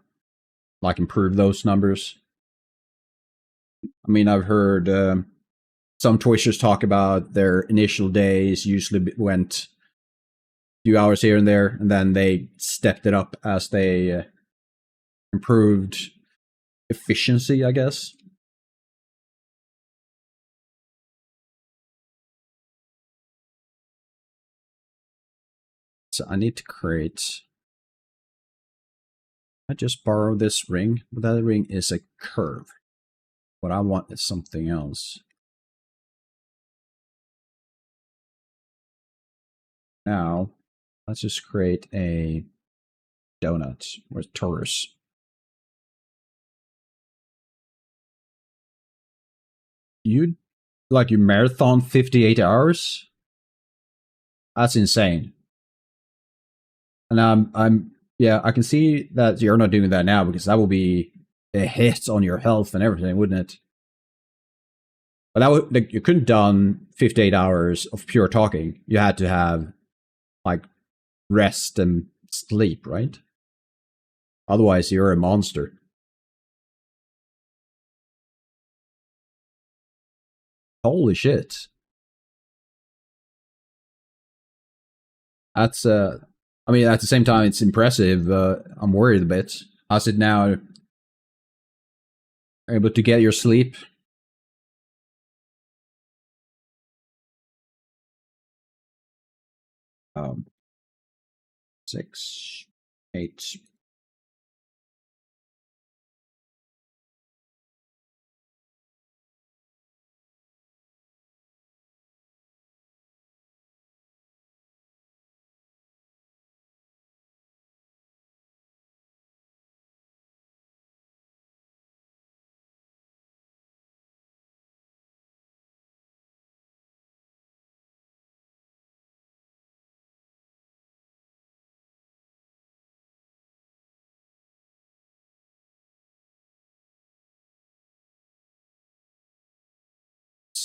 like improve those numbers. I mean, I've heard some Twitchers talk about their initial days usually went a few hours here and there, and then they stepped it up as they improved efficiency, I guess. So I need to create. I just borrow this ring, but that ring is a curve. What I want is something else. Now, let's just create a donut or torus. You marathon 58 hours? That's insane. And yeah, I can see that you're not doing that now, because that will be a hit on your health and everything, wouldn't it? But that would, like, you couldn't done 58 hours of pure talking. You had to have like rest and sleep, right? Otherwise, you're a monster. Holy shit. That's I mean, at the same time, it's impressive. I'm worried a bit. How's it now? Able to get your sleep? Um, 6, 8.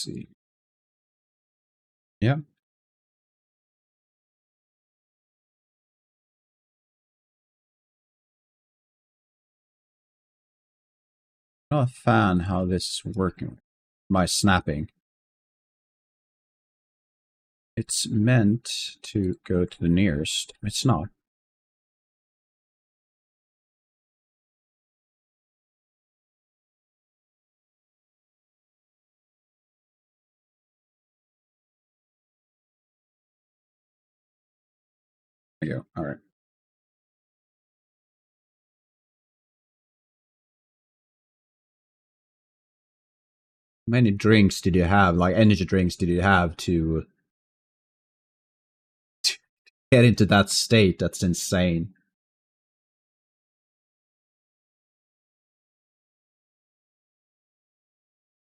see. Yeah. I'm not a fan how this is working. My snapping. It's meant to go to the nearest. It's not. There you go. All right. How many drinks did you have? Like energy drinks did you have to get into that state? That's insane.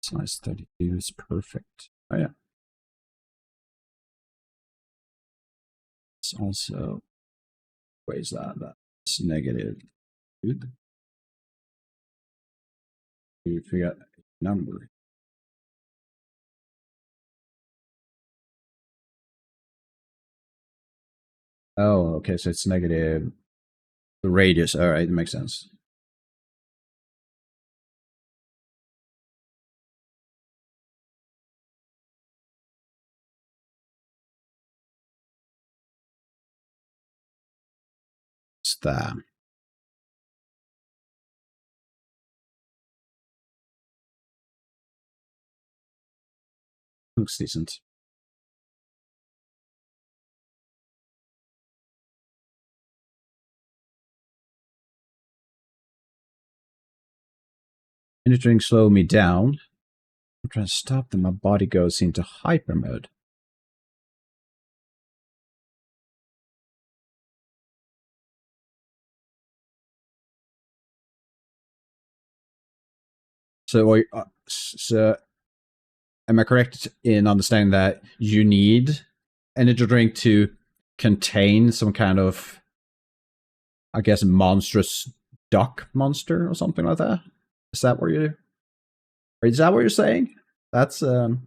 Size 32 is perfect. Oh yeah. It's also, what is that? That's negative. Dude. You forgot number. Oh, okay, so it's negative. The radius. All right, it makes sense. It's that. Looks decent. Anything slow me down. I'm trying to stop them. My body goes into hyper mode. So, am I correct in understanding that you need energy drink to contain some kind of, I guess, monstrous duck monster or something like that? Is that what you? Or is that what you're saying? That's a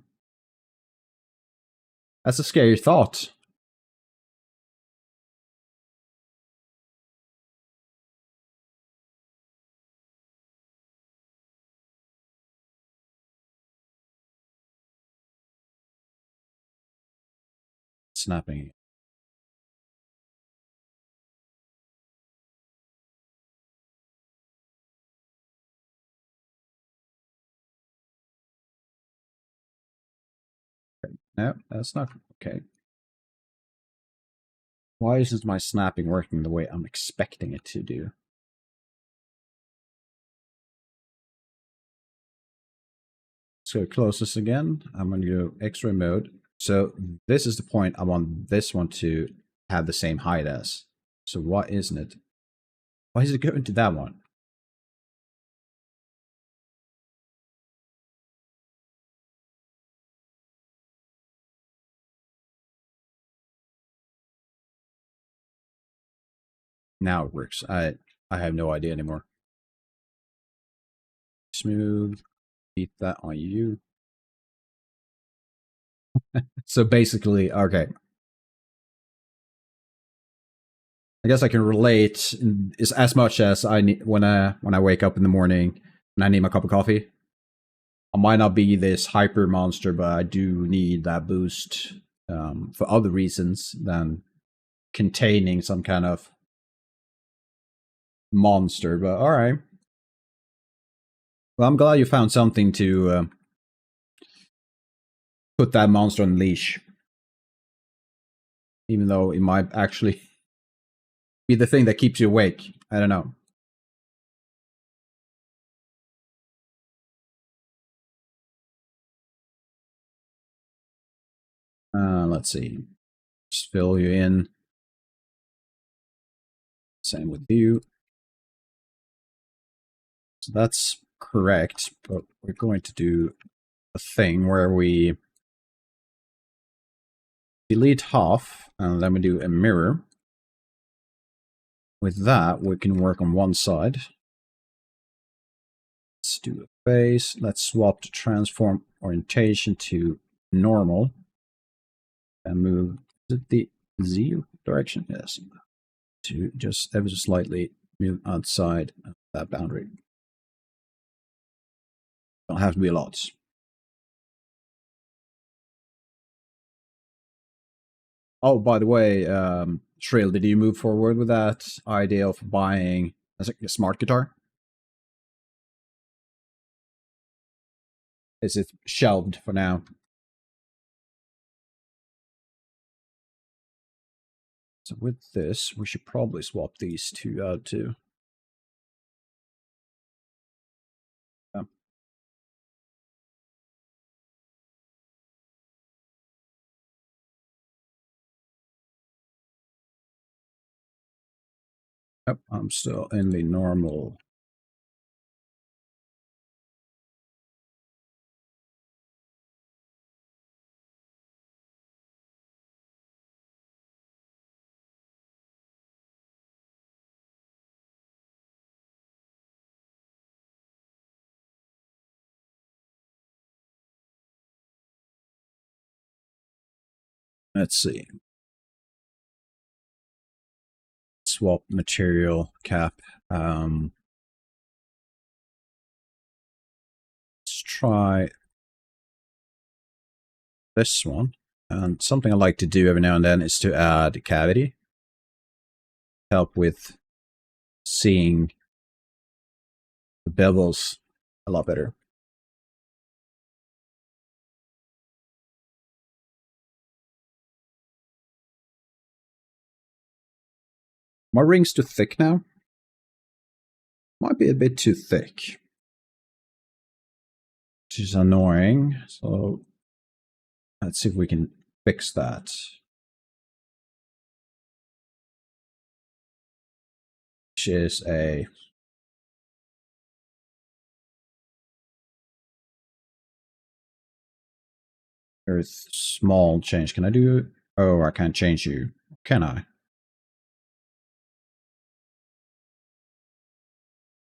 scary thought. Snapping. No, that's not okay. Why isn't my snapping working the way I'm expecting it to do? So close this again. I'm going to go X-ray mode. So this is the point I want this one to have the same height as. So why isn't it? Why is it going to that one? Now it works. I have no idea anymore. Smooth. Beat that on you. So basically, okay. I guess I can relate is as much as I need when I wake up in the morning and I need my cup of coffee. I might not be this hyper monster, but I do need that boost for other reasons than containing some kind of monster. But all right. Well, I'm glad you found something to put that monster on leash, even though it might actually be the thing that keeps you awake. I don't know. Let's see. Just fill you in. Same with you. So that's correct, but we're going to do a thing where we delete half and then we do a mirror. With that, we can work on one side. Let's do a face. Let's swap to transform orientation to normal and move the Z direction, yes, to just ever so slightly move outside of that boundary. Don't have to be a lot. Oh, by the way, Shrill, did you move forward with that idea of buying a smart guitar? Is it shelved for now? So with this, we should probably swap these two out too. Yep, I'm still in the normal. Let's see. Swap material cap. Let's try this one. And something I like to do every now and then is to add cavity. Help with seeing the bevels a lot better. My ring's too thick now. Might be a bit too thick, which is annoying. So let's see if we can fix that. Which is a very small change. Can I do? Oh, I can't change you. Can I?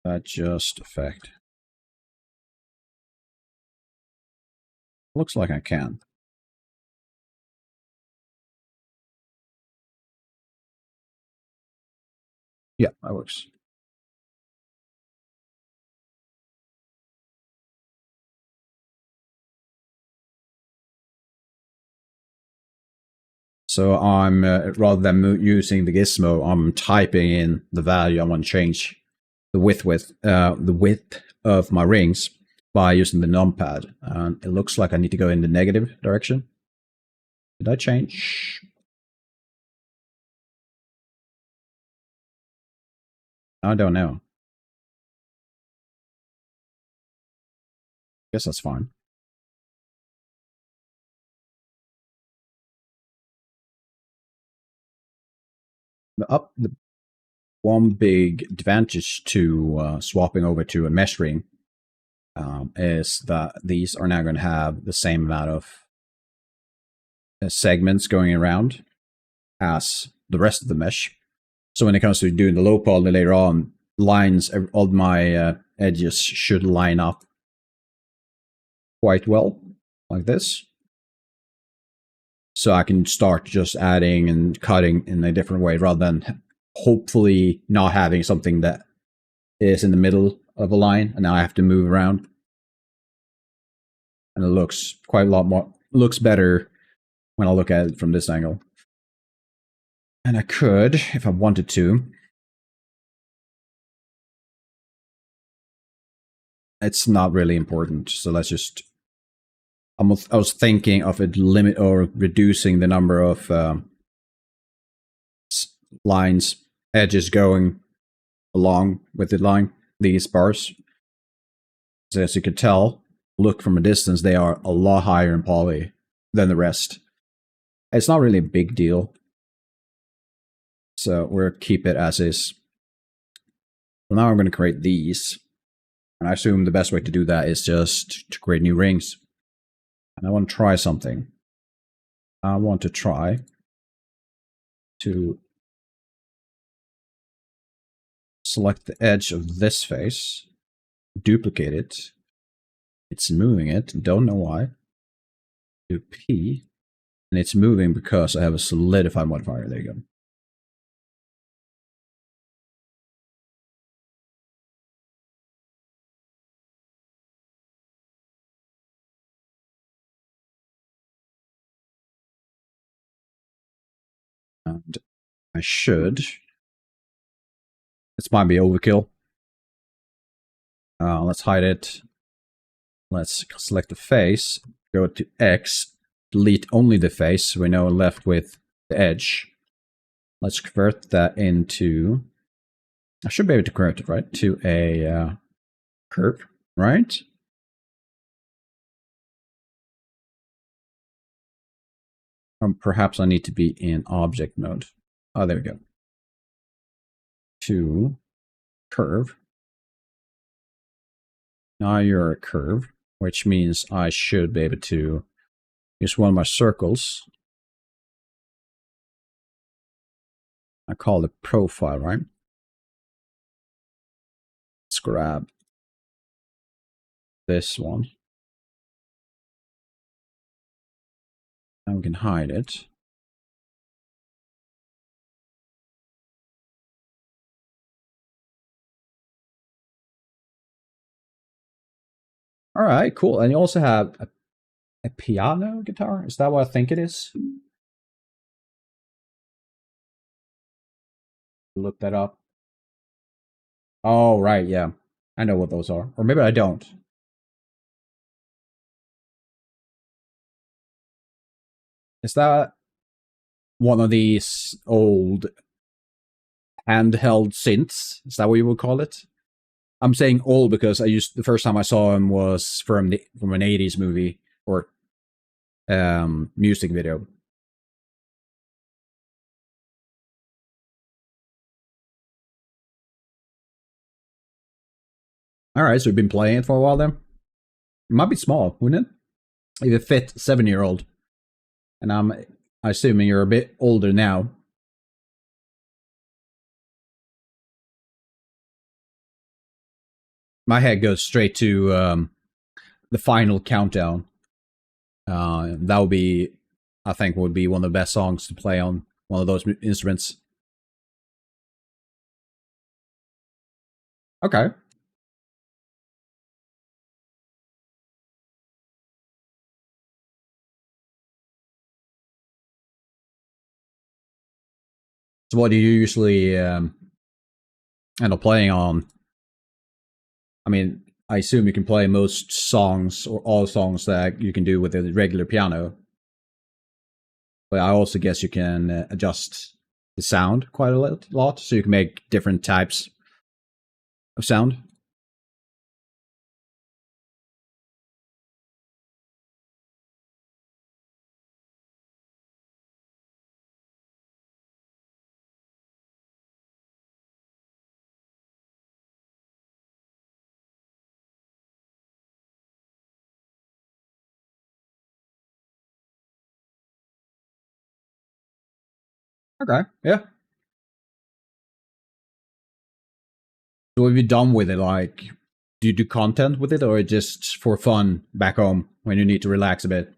Adjust effect. Looks like I can. Yeah, that works. So I'm, rather than using the gizmo, I'm typing in the value I want to change the width of my rings by using the numpad. And it looks like I need to go in the negative direction. Did I change? I don't know. Guess that's fine. The one big advantage to swapping over to a mesh ring is that these are now going to have the same amount of segments going around as the rest of the mesh. So when it comes to doing the low poly later on, lines, all my edges should line up quite well, like this. So I can start just adding and cutting in a different way rather than hopefully not having something that is in the middle of a line and now I have to move around. And it looks quite a lot more, looks better when I look at it from this angle. And I could, if I wanted to, it's not really important. So let's just, I was thinking of it limit or reducing the number of lines, edges going along with the line, these bars. So as you can tell, look from a distance, they are a lot higher in poly than the rest. It's not really a big deal. So we'll keep it as is. Well, now I'm going to create these. And I assume the best way to do that is just to create new rings. And I want to try something. I want to try to select the edge of this face, duplicate it, It's moving it. Don't know why. Do P. And it's moving because I have a solidify modifier. There you go. And I should. This might be overkill. Let's hide it. Let's select the face. Go to X. Delete only the face. So we're now left with the edge. Let's convert that into. I should be able to convert it, right? To a curve, right? Perhaps I need to be in object mode. Oh, there we go. To curve. Now you're a curve, which means I should be able to use one of my circles. I call it profile, right? Let's grab this one. And we can hide it. All right, cool. And you also have a piano guitar. Is that what I think it is? Look that up. Oh, right, yeah. I know what those are. Or maybe I don't. Is that one of these old handheld synths? Is that what you would call it? I'm saying old because the first time I saw him was from an 80s movie or music video. All right, so you've been playing it for a while then? It might be small, wouldn't it? If it fit 7-year-old. And I'm assuming you're a bit older now. My head goes straight to the final countdown. That would be, I think, would be one of the best songs to play on one of those instruments. Okay. So what do you usually end up playing on? I mean, I assume you can play most songs or all songs that you can do with a regular piano. But I also guess you can adjust the sound quite a lot, so you can make different types of sound. Okay, yeah. So what have you done with it? Like, do you do content with it, or just for fun back home when you need to relax a bit?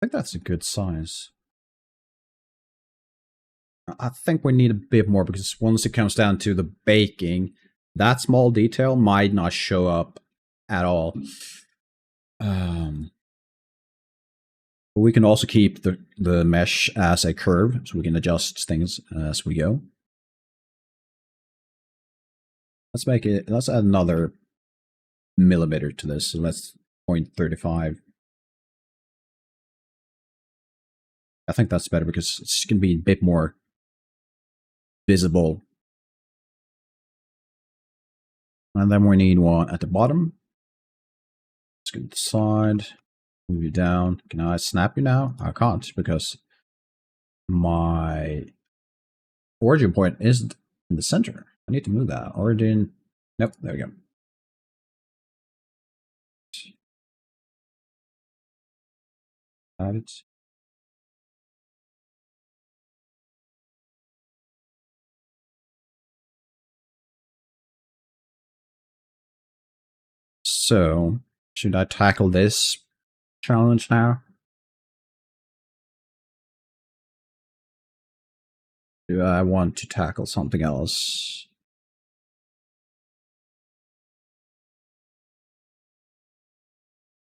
I think that's a good size. I think we need a bit more because once it comes down to the baking, that small detail might not show up at all. We can also keep the mesh as a curve, so we can adjust things as we go. Let's make it. Let's add another millimeter to this. So let's 0.35. I think that's better because it's going to be a bit more visible. And then we need one at the bottom. Let's go to the side. Move you down. Can I snap you now? I can't because my origin point isn't in the center. I need to move that. Origin. Nope. There we go. Add it. So, should I tackle this challenge now? Do I want to tackle something else?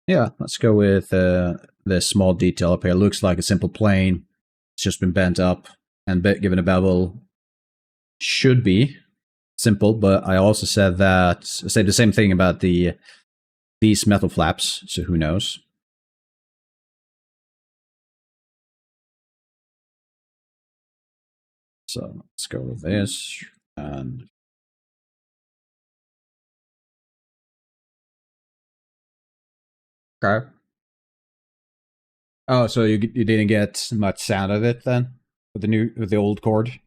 Yeah, let's go with the small detail up here. Looks like a simple plane. It's just been bent up and given a bevel. Should be simple, but I also said that I said the same thing about these metal flaps. So who knows? So let's go with this and. Okay. Oh, so you didn't get much sound of it then with the old chord?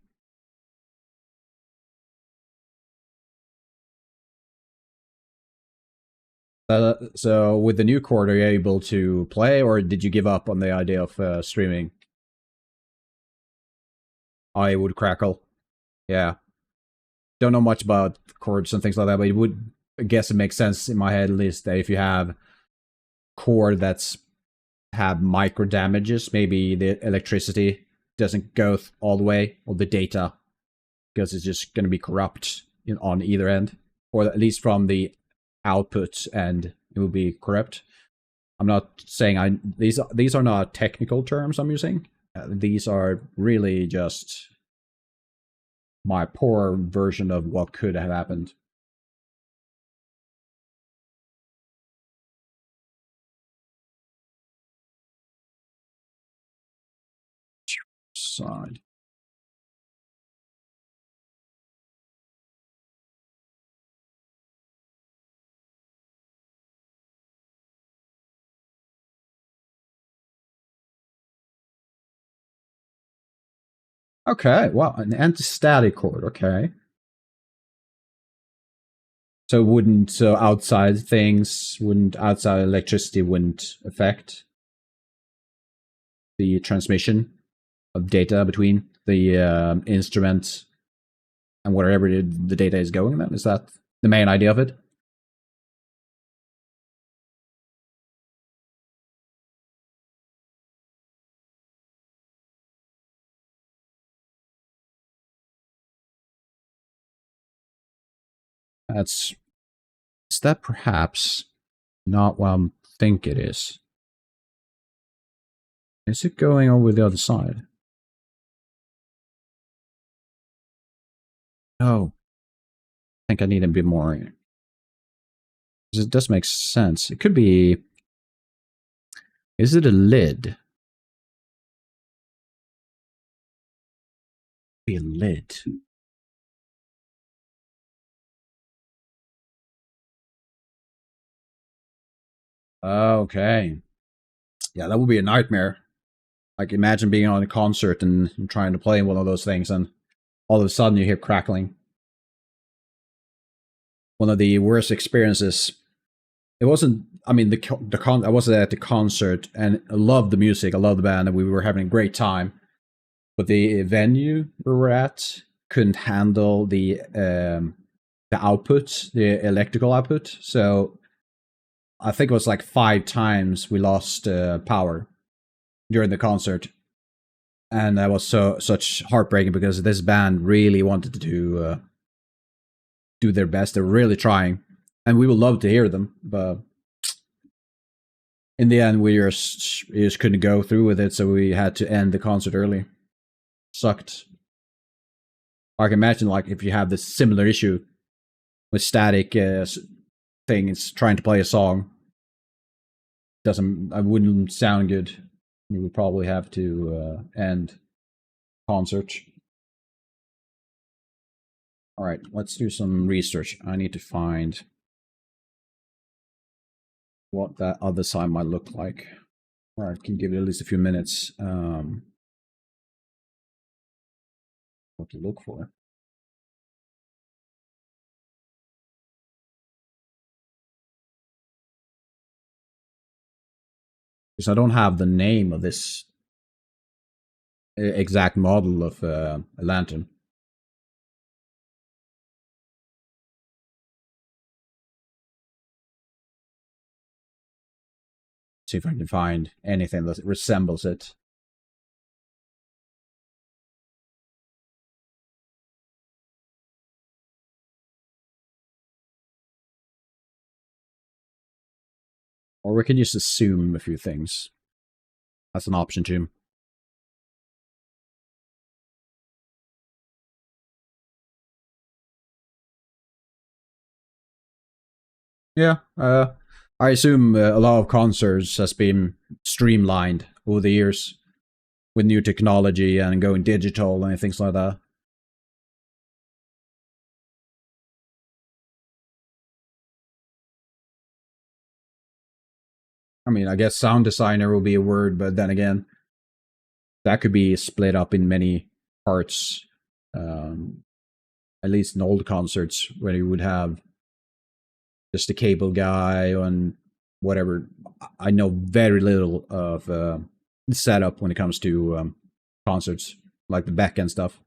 So with the new chord, are you able to play, or did you give up on the idea of streaming? I would crackle. Yeah. Don't know much about chords and things like that, but it would, I guess it makes sense in my head at least that if you have chord that's have micro damages, maybe the electricity doesn't go all the way, or the data, because it's just going to be corrupt on either end, or at least from the output end, it will be corrupt. I'm not saying these are not technical terms I'm using. These are really just my poor version of what could have happened. Side. Okay, well, an anti-static chord. Okay. So outside things outside electricity wouldn't affect the transmission of data between the instrument and wherever the data is going. Then is that the main idea of it? Is that perhaps not what I think it is? Is it going over the other side? No. I think I need a bit more. It does make sense. It could be. Is it a lid? Be a lid. Okay. Yeah, that would be a nightmare. Like, imagine being on a concert and trying to play one of those things, and all of a sudden you hear crackling. One of the worst experiences. It wasn't. I mean, I wasn't at the concert, and I loved the music. I loved the band, and we were having a great time. But the venue we were at couldn't handle the output, the electrical output. So I think it was like 5 times we lost power during the concert, and that was such heartbreaking because this band really wanted to do their best. They're really trying, and we would love to hear them, but in the end, we just couldn't go through with it, so we had to end the concert early. Sucked. I can imagine, like, if you have this similar issue with static things trying to play a song, I wouldn't sound good. You would probably have to end concert. All right, let's do some research. I need to find what that other side might look like. All right, can give it at least a few minutes. What to look for. Because I don't have the name of this exact model of a lantern. See if I can find anything that resembles it. Or we can just assume a few things. That's an option too. Yeah, I assume a lot of concerts has been streamlined over the years with new technology and going digital and things like that. I mean, I guess sound designer will be a word, but then again, that could be split up in many parts. Um, at least in old concerts, where you would have just a cable guy and whatever. I know very little of the setup when it comes to concerts, like the back end stuff.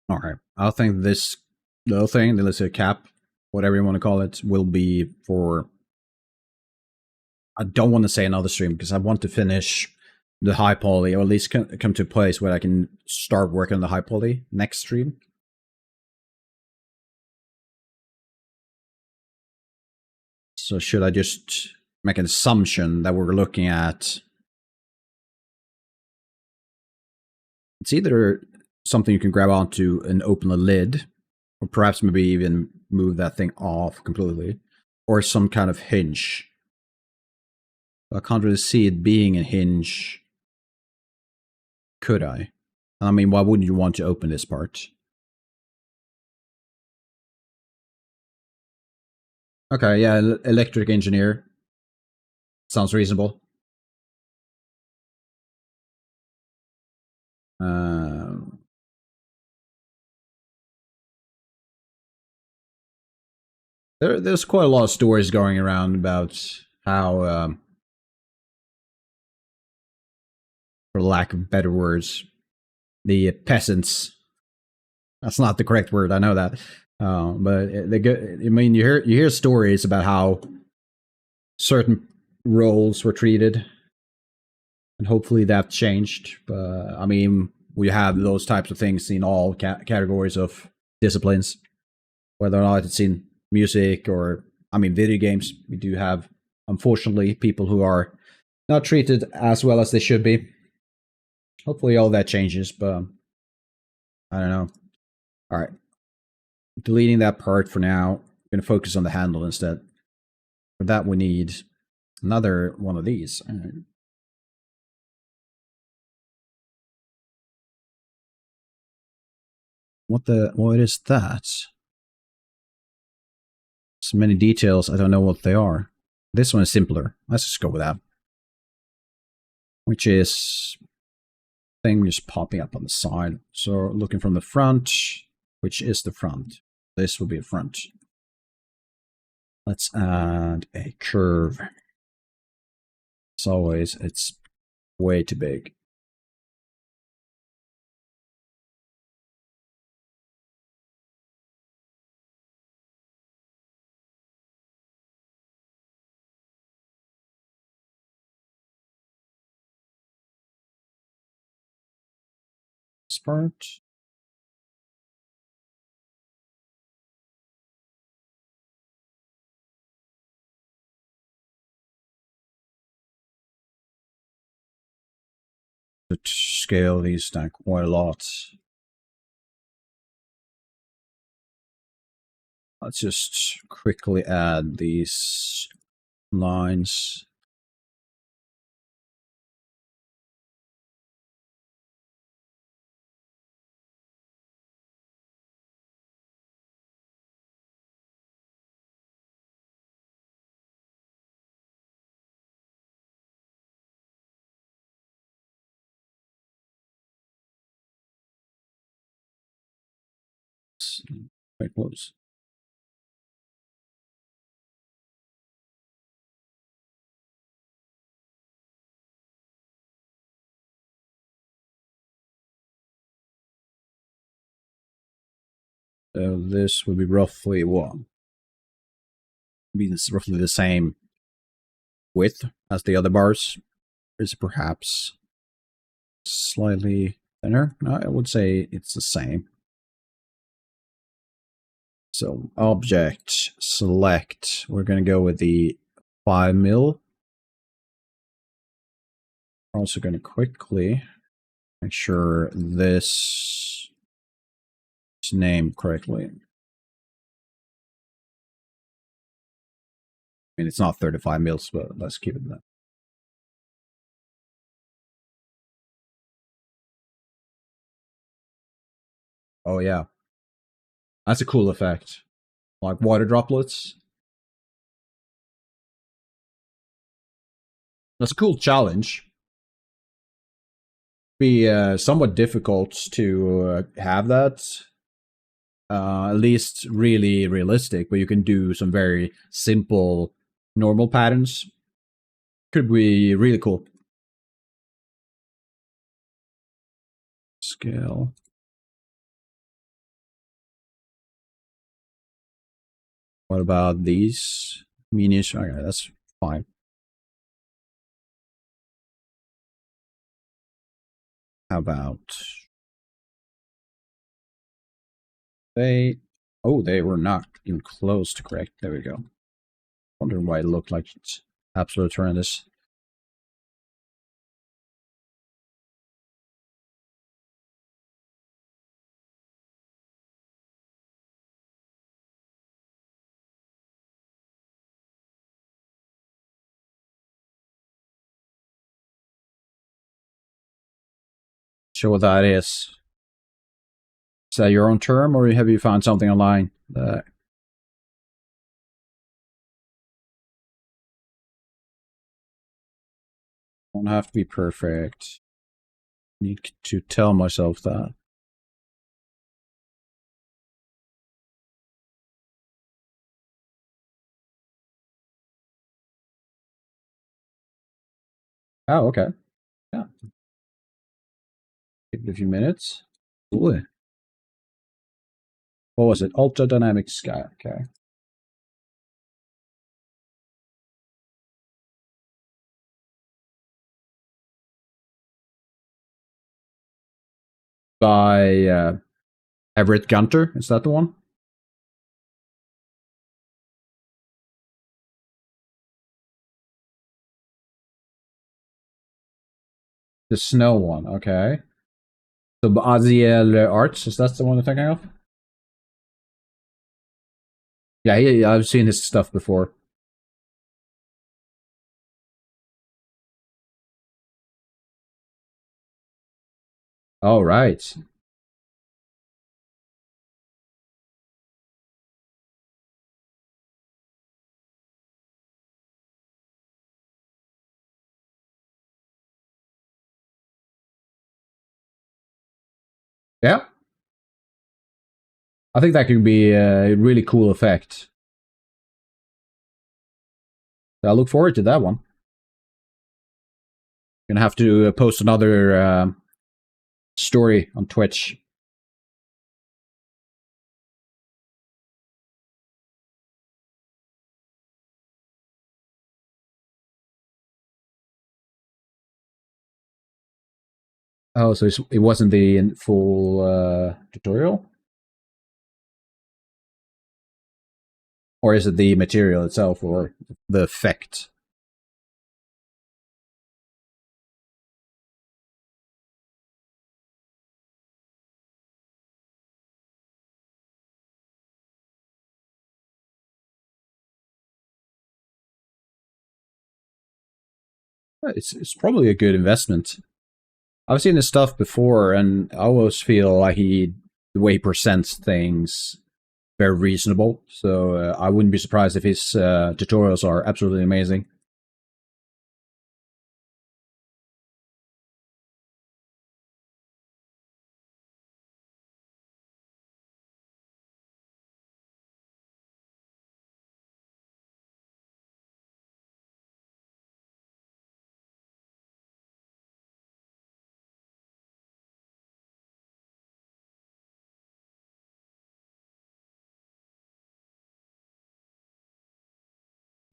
All right, I think this little thing, let's say cap, whatever you want to call it, will be for. I don't want to say another stream because I want to finish the high poly, or at least come to a place where I can start working on the high poly next stream. So should I just make an assumption that we're looking at? It's either something you can grab onto and open a lid, or perhaps maybe even move that thing off completely, or some kind of hinge. I can't really see it being a hinge. Could I? I mean, why wouldn't you want to open this part? Okay, yeah, electric engineer. Sounds reasonable. There's quite a lot of stories going around about how, for lack of better words, the peasants. That's not the correct word. I know that, but they go. I mean, you hear stories about how certain roles were treated, and hopefully that changed. But I mean, we have those types of things in all categories of disciplines, whether or not it's in music or, I mean, video games. We do have, unfortunately, people who are not treated as well as they should be. Hopefully, all that changes, but I don't know. All right, deleting that part for now. I'm gonna focus on the handle instead. For that, we need another one of these. What is that? So many details, I don't know what they are. This one is simpler. Let's just go with that. Which is thing just popping up on the side. So looking from the front, which is the front. This will be a front. Let's add a curve. As always, it's way too big. This part. To scale these down quite a lot. Let's just quickly add these lines. Quite close. So this would be roughly what? Be this roughly the same width as the other bars. Is perhaps slightly thinner? No, I would say it's the same. So object select. We're gonna go with the 5 mil. We're also gonna quickly make sure this is named correctly. I mean, it's not 35 mils, but let's keep it that. Oh yeah, that's a cool effect, like water droplets. That's a cool challenge. Be somewhat difficult to have that. At least really realistic, but you can do some very simple normal patterns. Could be really cool. Scale. What about these? Minish. Okay, that's fine. How about they? Oh, they were not even close to correct. There we go. Wondering why it looked like it's absolute horrendous. Show what that is. Is that your own term, or have you found something online that don't have to be perfect? Need to tell myself that. Oh, okay. Yeah. Give it a few minutes. Cool. What was it? Ultra dynamic sky. Okay. By Everett Gunter. Is that the one? The snow one. Okay. The Bezier Arts. Is that the one I'm thinking of? Yeah, I've seen his stuff before. Oh, right. Yeah. I think that could be a really cool effect. I look forward to that one. Gonna have to post another story on Twitch. Oh, so it wasn't the full tutorial? Or is it the material itself, or the effect? It's probably a good investment. I've seen his stuff before, and I always feel like the way he presents things, very reasonable. So I wouldn't be surprised if his tutorials are absolutely amazing.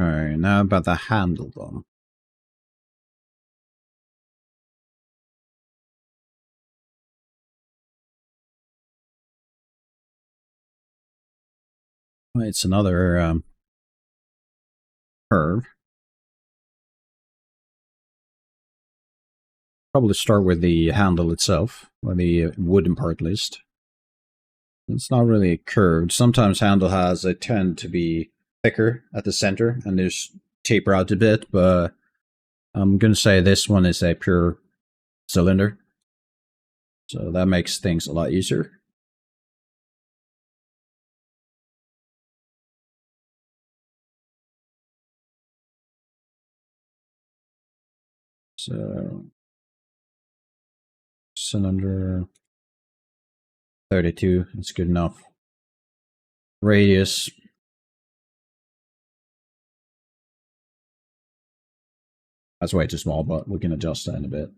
Alright, now about the handle though. It's another curve. Probably start with the handle itself, or the wooden part at least. It's not really curved. Sometimes handle has a tend to be thicker at the center and there's taper out a bit, but I'm gonna say this one is a pure cylinder. So that makes things a lot easier. So cylinder 32 is good enough. Radius, that's way too small, but we can adjust that in a bit.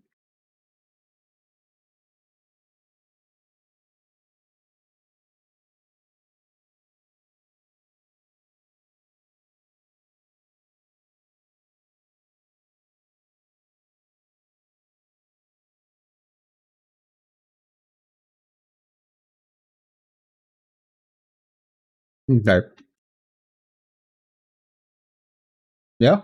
Okay. Yeah.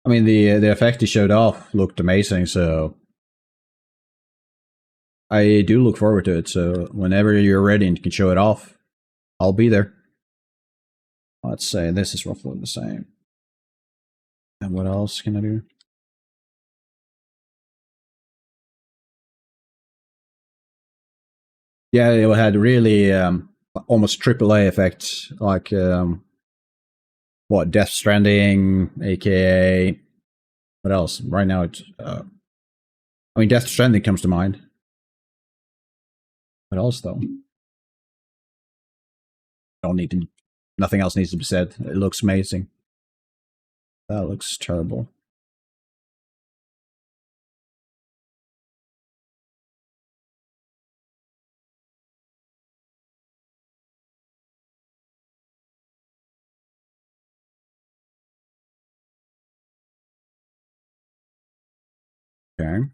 I mean, the effect he showed off looked amazing, so I do look forward to it. So whenever you're ready and you can show it off, I'll be there. Let's say this is roughly the same. And what else can I do? Yeah, it had really almost AAA effect, like what, Death Stranding, aka what else? Right now, it's I mean, Death Stranding comes to mind. What else though? Don't need to. Nothing else needs to be said. It looks amazing. That looks terrible. Okay.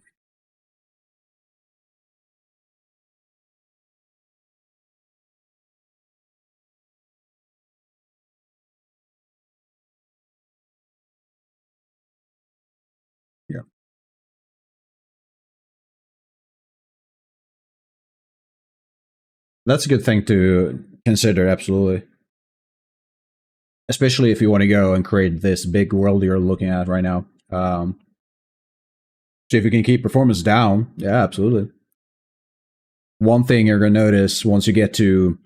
Yeah. That's a good thing to consider, absolutely. Especially if you want to go and create this big world you're looking at right now. So if you can keep performance down, yeah, absolutely. One thing you're going to notice once you get to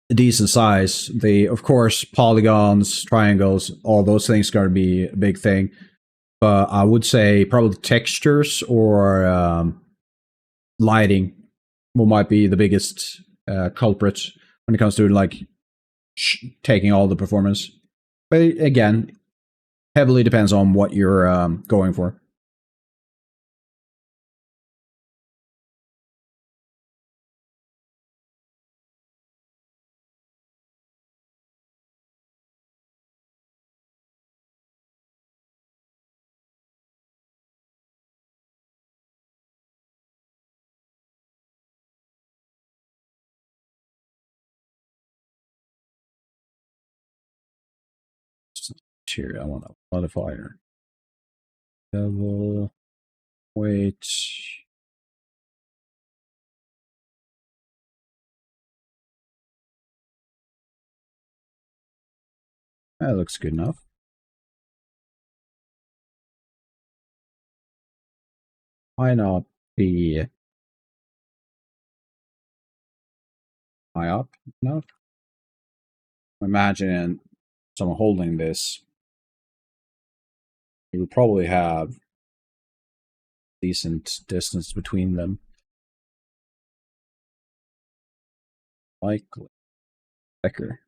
a decent size, of course, polygons, triangles, all those things are going to be a big thing. But I would say probably textures or lighting might be the biggest culprit when it comes to like taking all the performance. But again, heavily depends on what you're going for. Here, I want a modifier. Bevel, weight. That looks good enough. Why not be high up enough? Imagine someone holding this. You would probably have decent distance between them. Likely thicker.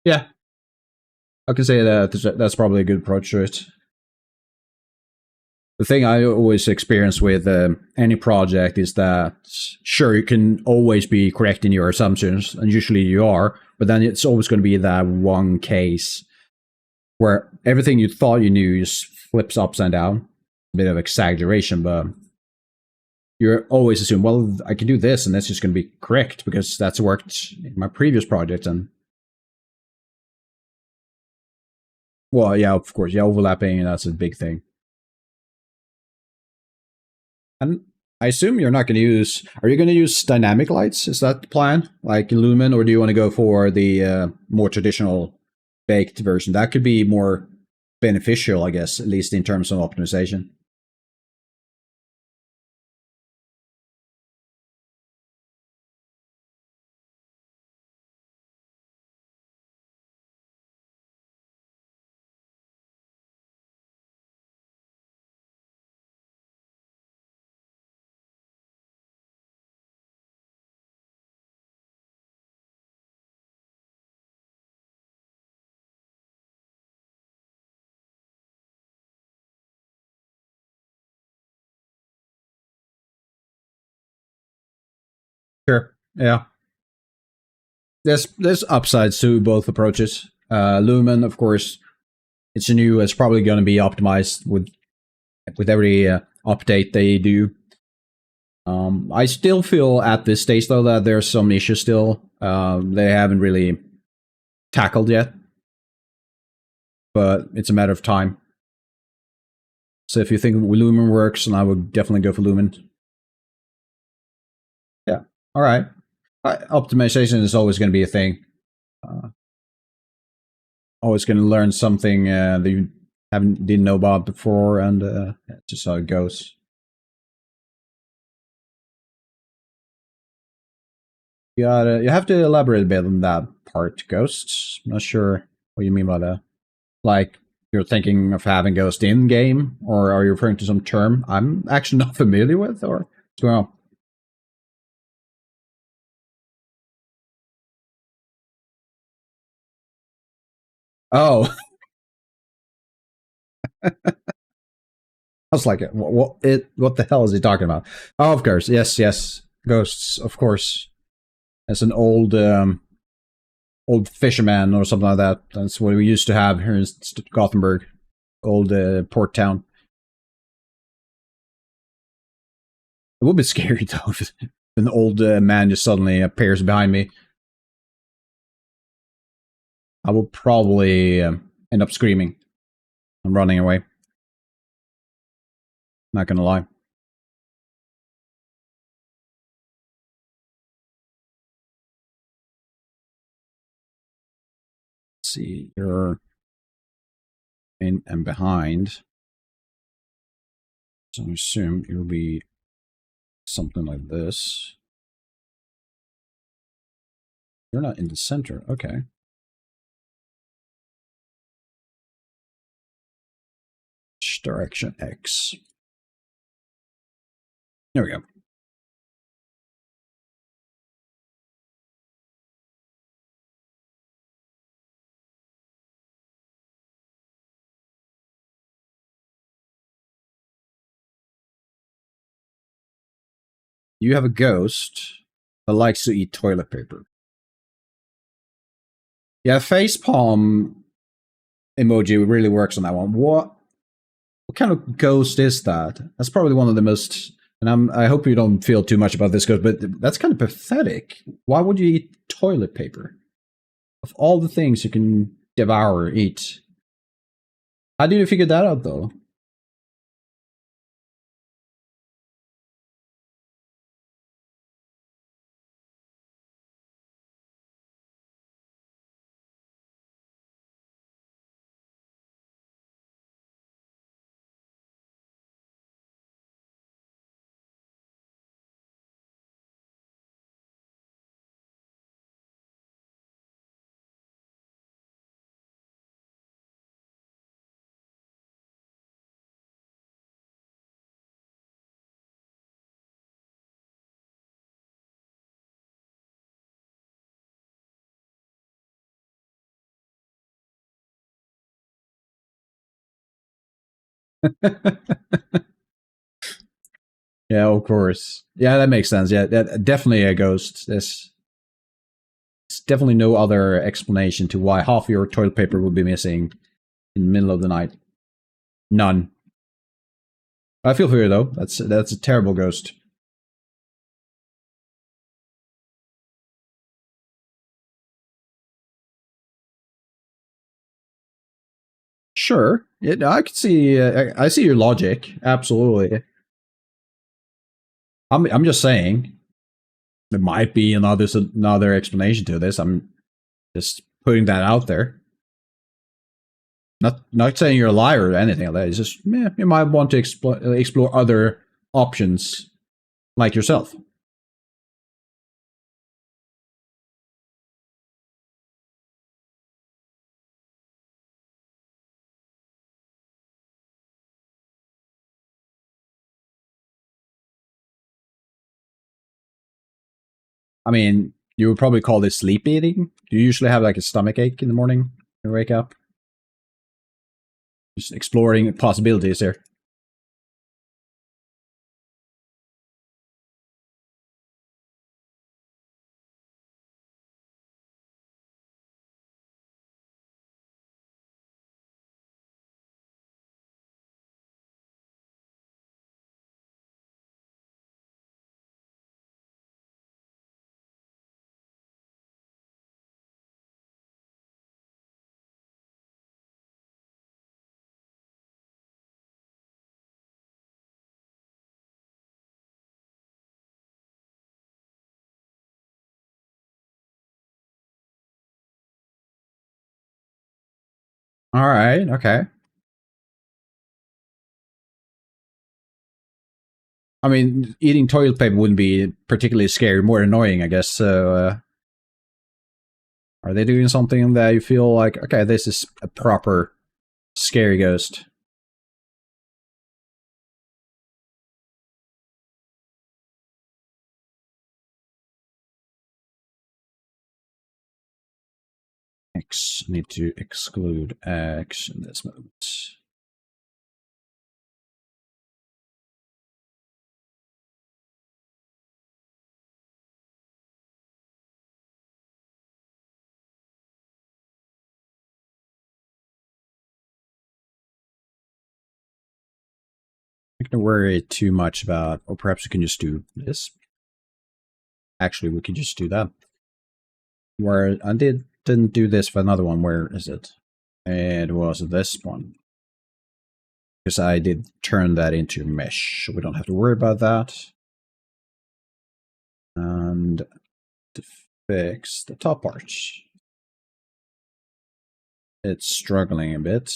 Yeah, I can say that that's probably a good approach to it. The thing I always experience with any project is that, sure, you can always be correct in your assumptions, and usually you are, but then it's always going to be that one case where everything you thought you knew just flips upside down. A bit of exaggeration, but you always assume, well, I can do this, and that's just going to be correct because that's worked in my previous project. And well, yeah, of course, yeah, overlapping, that's a big thing. And I assume you're not going to use. Are you going to use dynamic lights? Is that the plan, like Lumen, or do you want to go for the more traditional baked version? That could be more beneficial, I guess, at least in terms of optimization. Sure. Yeah. There's upsides to both approaches. Lumen, of course, it's new. It's probably going to be optimized with every update they do. I still feel at this stage though that there's some issues still they haven't really tackled yet, but it's a matter of time. So if you think Lumen works, and I would definitely go for Lumen. Yeah. All right. Optimization is always going to be a thing. Always going to learn something that you didn't know about before, and that's just how it goes. You have to elaborate a bit on that part, ghosts. I'm not sure what you mean by that. Like, you're thinking of having ghost in game, or are you referring to some term I'm actually not familiar with, or what's going on? Oh, I was like, what the hell is he talking about? Oh, of course, yes, ghosts, of course. As an old fisherman or something like that. That's what we used to have here in Gothenburg, old port town. It would be scary though if an old man just suddenly appears behind me. I will probably end up screaming and running away. Not gonna lie. Let's see, you're in and behind. So I assume it'll be something like this. You're not in the center. Okay. Direction X. There we go. You have a ghost that likes to eat toilet paper. Yeah, facepalm emoji really works on that one. What kind of ghost is that? That's probably one of the most. And I hope you don't feel too much about this ghost, but that's kind of pathetic. Why would you eat toilet paper? Of all the things you can devour or eat. How did you figure that out, though? Yeah, of course. Yeah, that makes sense. Yeah, that definitely a ghost. There's definitely no other explanation to why half your toilet paper would be missing in the middle of the night. None. I feel for you though. That's a terrible ghost. Sure. I can see. I see your logic. Absolutely. I'm just saying there might be another explanation to this. I'm just putting that out there. Not saying you're a liar or anything like that. It's just you might want to explore other options like yourself. I mean, you would probably call this sleep eating. Do you usually have like a stomach ache in the morning when you wake up? Just exploring possibilities here. All right. Okay. I mean, eating toilet paper wouldn't be particularly scary, more annoying, I guess. So, are they doing something that you feel like, okay, this is a proper scary ghost? X, need to exclude X in this moment. I'm not going to worry too much about, or perhaps we can just do this. Actually, we could just do that. Where I didn't do this for another one. Where is it? It was this one. Because I did turn that into mesh. So we don't have to worry about that. And to fix the top part. It's struggling a bit.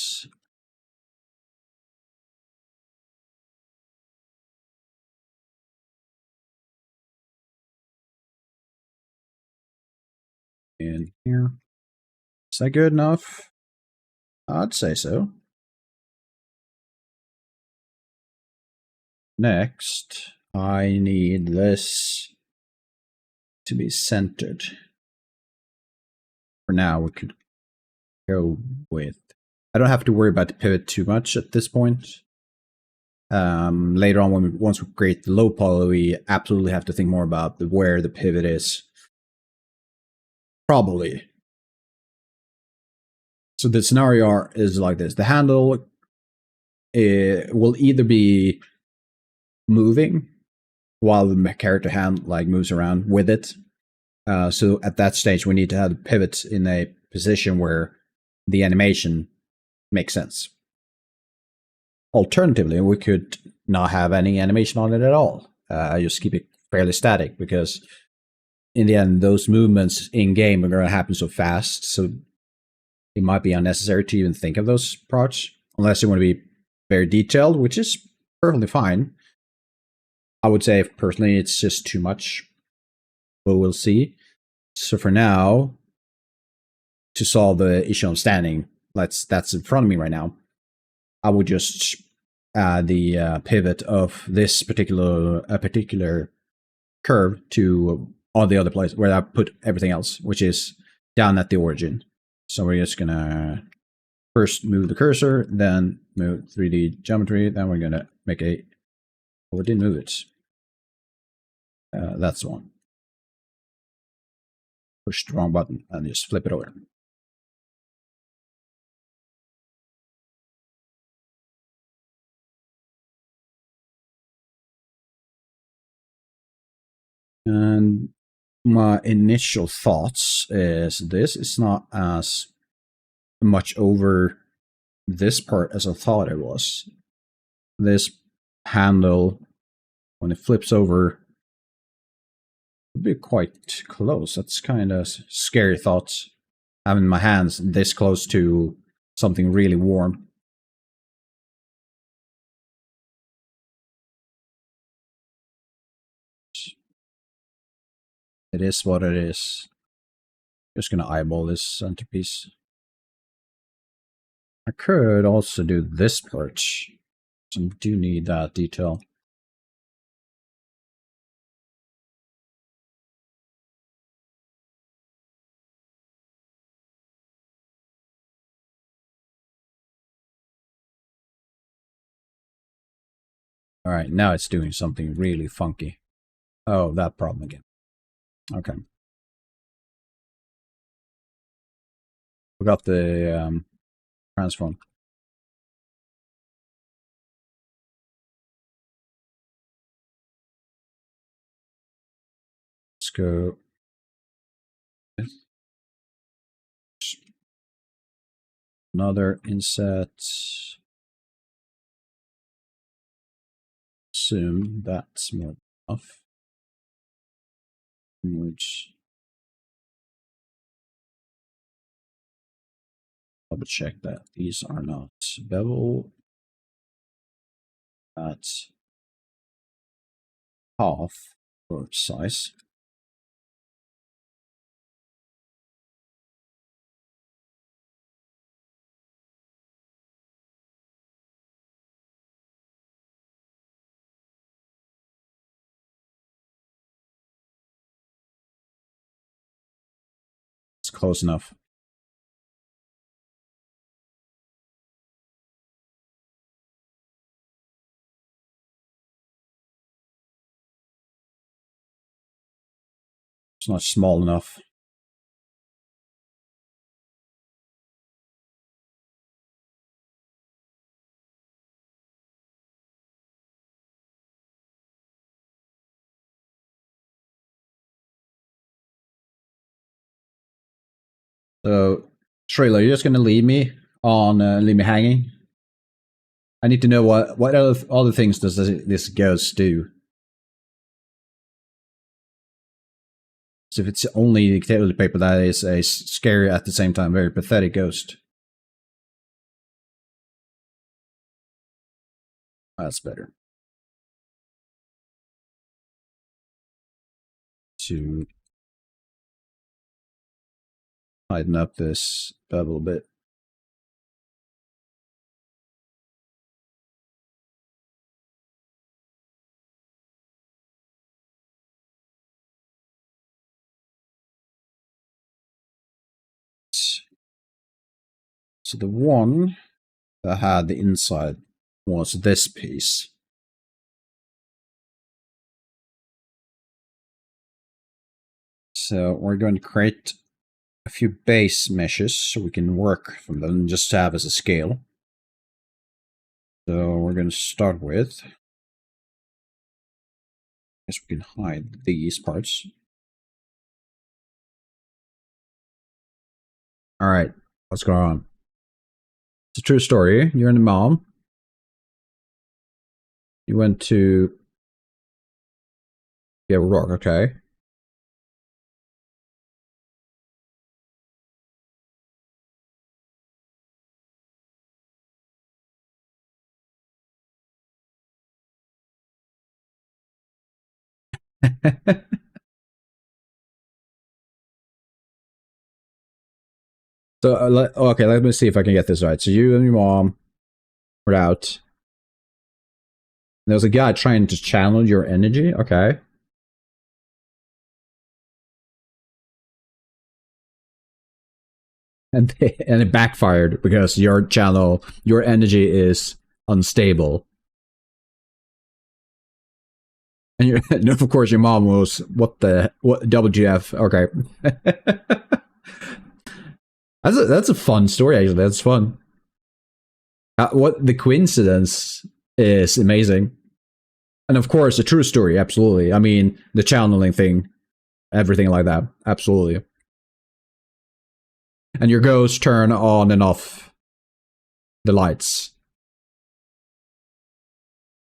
In here. Is that good enough? I'd say so. Next, I need this to be centered. For now, we could go with... I don't have to worry about the pivot too much at this point. Later on, once we create the low poly, we absolutely have to think more about where the pivot is. Probably. So the scenario is like this. The handle will either be moving while the character hand moves around with it. So at that stage, we need to have the pivot in a position where the animation makes sense. Alternatively, we could not have any animation on it at all. Just keep it fairly static, because in the end, those movements in game are going to happen so fast, so it might be unnecessary to even think of those parts, unless you want to be very detailed, which is perfectly fine. I would say, personally, it's just too much, but we'll see. So for now, to solve the issue I'm standing, that's in front of me right now, I would just add the pivot of this particular curve to all the other places where I put everything else, which is down at the origin. So we're just gonna first move the cursor, then move 3D geometry. Then we're gonna make a. Oh, we didn't move it. That's the one. Push the wrong button and just flip it over. And my initial thoughts is this is not as much over this part as I thought it was. This handle, when it flips over, would be quite close. That's kind of scary thoughts. Having my hands this close to something really warm. It is what it is. Just gonna eyeball this centerpiece. I could also do this part. So I do need that detail. All right, now it's doing something really funky. Oh, that problem again. Okay. We got the transform. Let's go. Another inset. Assume that's more enough. Which double check that these are not bevel. That's half or size. It's close enough. It's not small enough. So, Trailer, you're just gonna leave me on, leave me hanging. I need to know what other things does this ghost do. So if it's only toilet paper, that is a scary at the same time, very pathetic ghost. That's better. To tighten up this bevel a bit. So the one that had the inside was this piece. So we're going to create a few base meshes so we can work from them just to have as a scale. So we're going to start with, I guess we can hide these parts. All right, what's going on? It's a true story. You're and the mom. You went to rock, okay. So, okay, let me see if I can get this right. So you and your mom were out. There was a guy trying to channel your energy, okay. and it backfired because your channel, your energy is unstable. And, and of course, your mom was, what WGF? Okay. That's a fun story, actually. That's fun. What the coincidence is amazing. And of course, a true story, absolutely. I mean, the channeling thing, everything like that, absolutely. And your ghosts turn on and off the lights.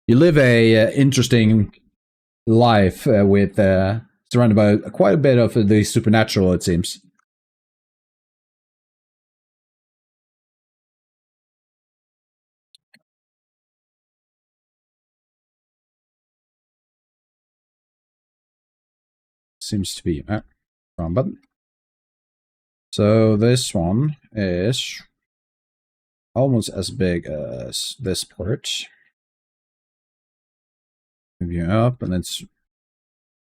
You live a interesting life with surrounded by quite a bit of the supernatural, it seems. Seems to be wrong button. So this one is almost as big as this part. Move you up, and it's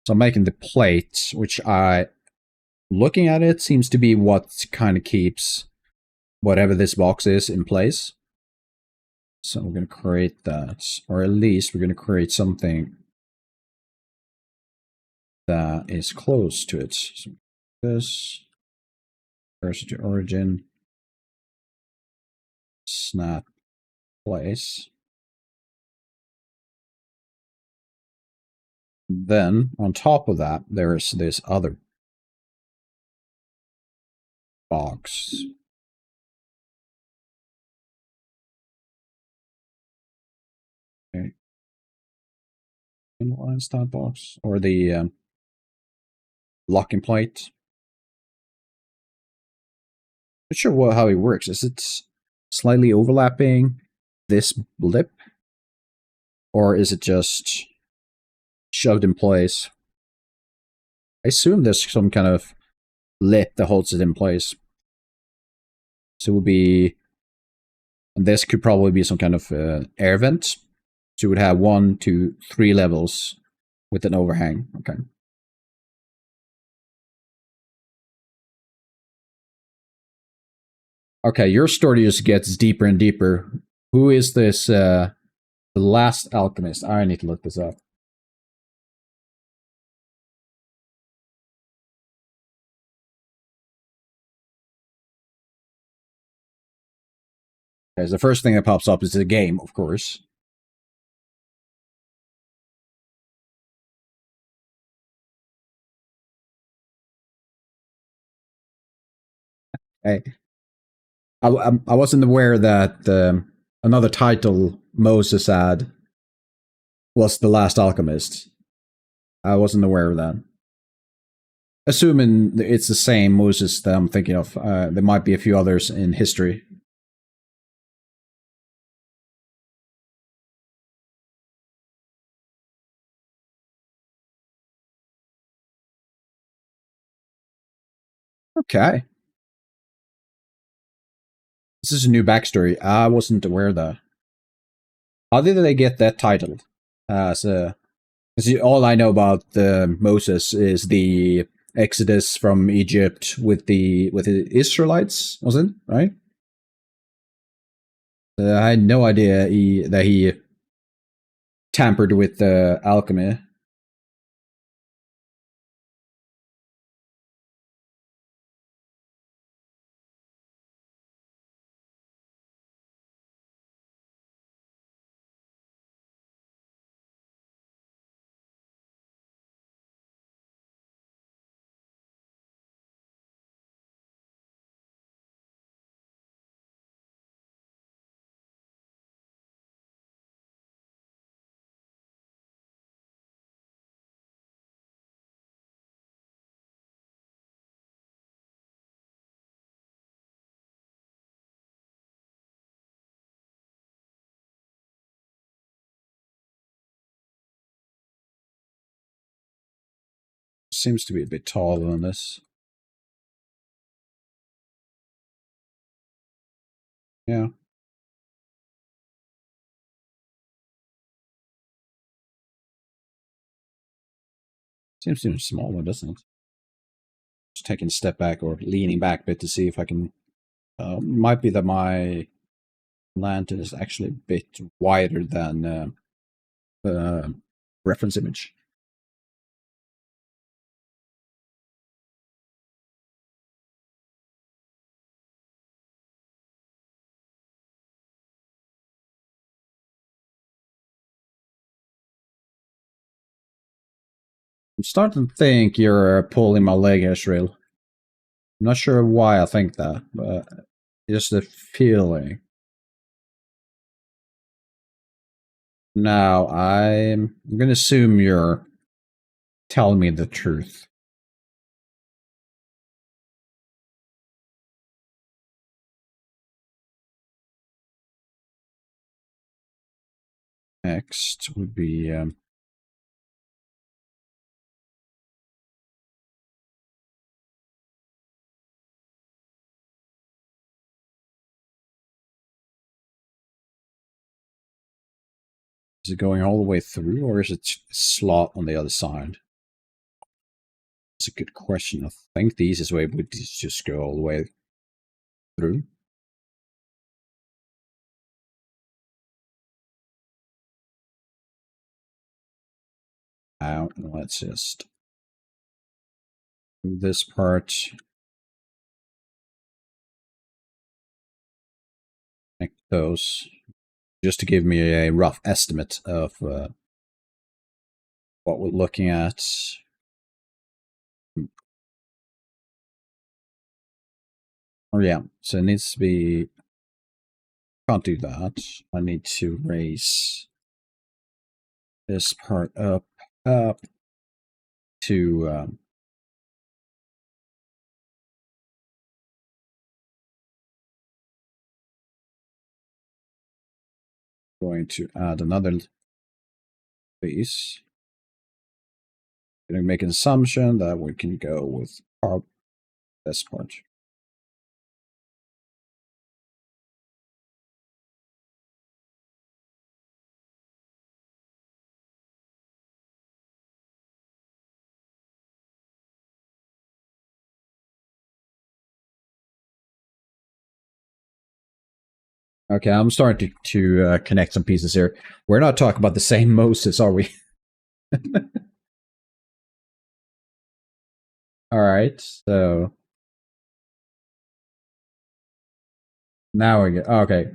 so I'm making the plate, which looking at it seems to be what kind of keeps whatever this box is in place. So we're going to create that, or at least we're going to create something that is close to it. So this cursor to origin, snap place. Then on top of that, there's this other box. Okay. Inline style box, or the locking plate. Not sure how it works. Is it slightly overlapping this blip, or is it just shoved in place? I assume there's some kind of lip that holds it in place. So it would be, and this could probably be some kind of air vent. So you would have 1, 2, 3 levels with an overhang. Okay. Okay, your story just gets deeper and deeper. Who is this, the last alchemist? I need to look this up. Okay, so the first thing that pops up is the game, of course. I wasn't aware that another title Moses had was The Last Alchemist. I wasn't aware of that. Assuming it's the same Moses that I'm thinking of, there might be a few others in history. Okay. This is a new backstory. I wasn't aware of that. How did they get that title? All I know about Moses is the Exodus from Egypt with the Israelites, was it? Right? I had no idea that he tampered with alchemy. Seems to be a bit taller than this. Yeah. Seems to be smaller, doesn't it? Just taking a step back or leaning back a bit to see if I can Might be that my lantern is actually a bit wider than the reference image. I'm starting to think you're pulling my leg, Ashrael. I'm not sure why I think that, but just a feeling. Now, I'm going to assume you're telling me the truth. Next would be is it going all the way through, or is it a slot on the other side? It's a good question. I think the easiest way would just go all the way through. Out, and let's just move this part. Connect those, just to give me a rough estimate of what we're looking at. Oh yeah, so it needs to be, can't do that. I need to raise this part up to going to add another piece. Going to make an assumption that we can go with this part. Okay, I'm starting to connect some pieces here. We're not talking about the same Moses, are we? All right, so now we get okay.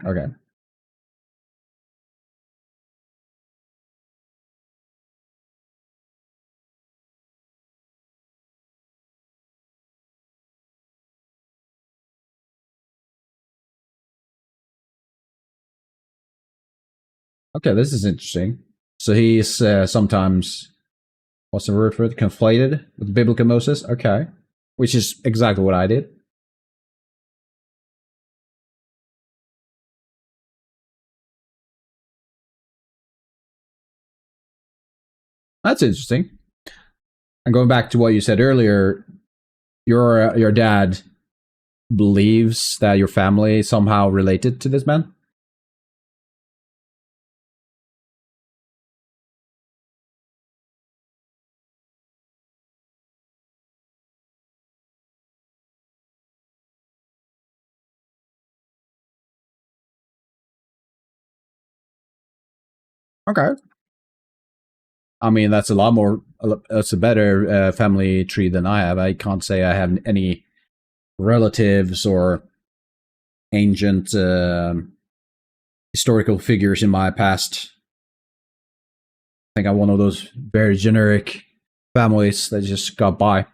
Okay, this is interesting. So he's sometimes, what's the word for it? Conflated with biblical Moses. Okay, which is exactly what I did. That's interesting. And going back to what you said earlier, your dad believes that your family is somehow related to this man. Okay. I mean, that's a lot more. That's a better family tree than I have. I can't say I have any relatives or ancient historical figures in my past. I think I'm one of those very generic families that just got by.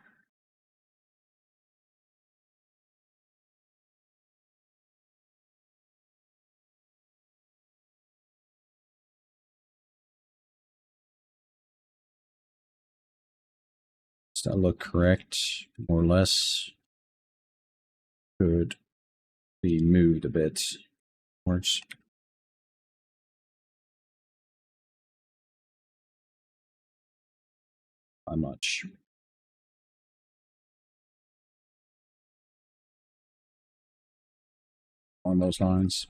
Does that look correct? More or less. Could be moved a bit towards. Not much. On those lines.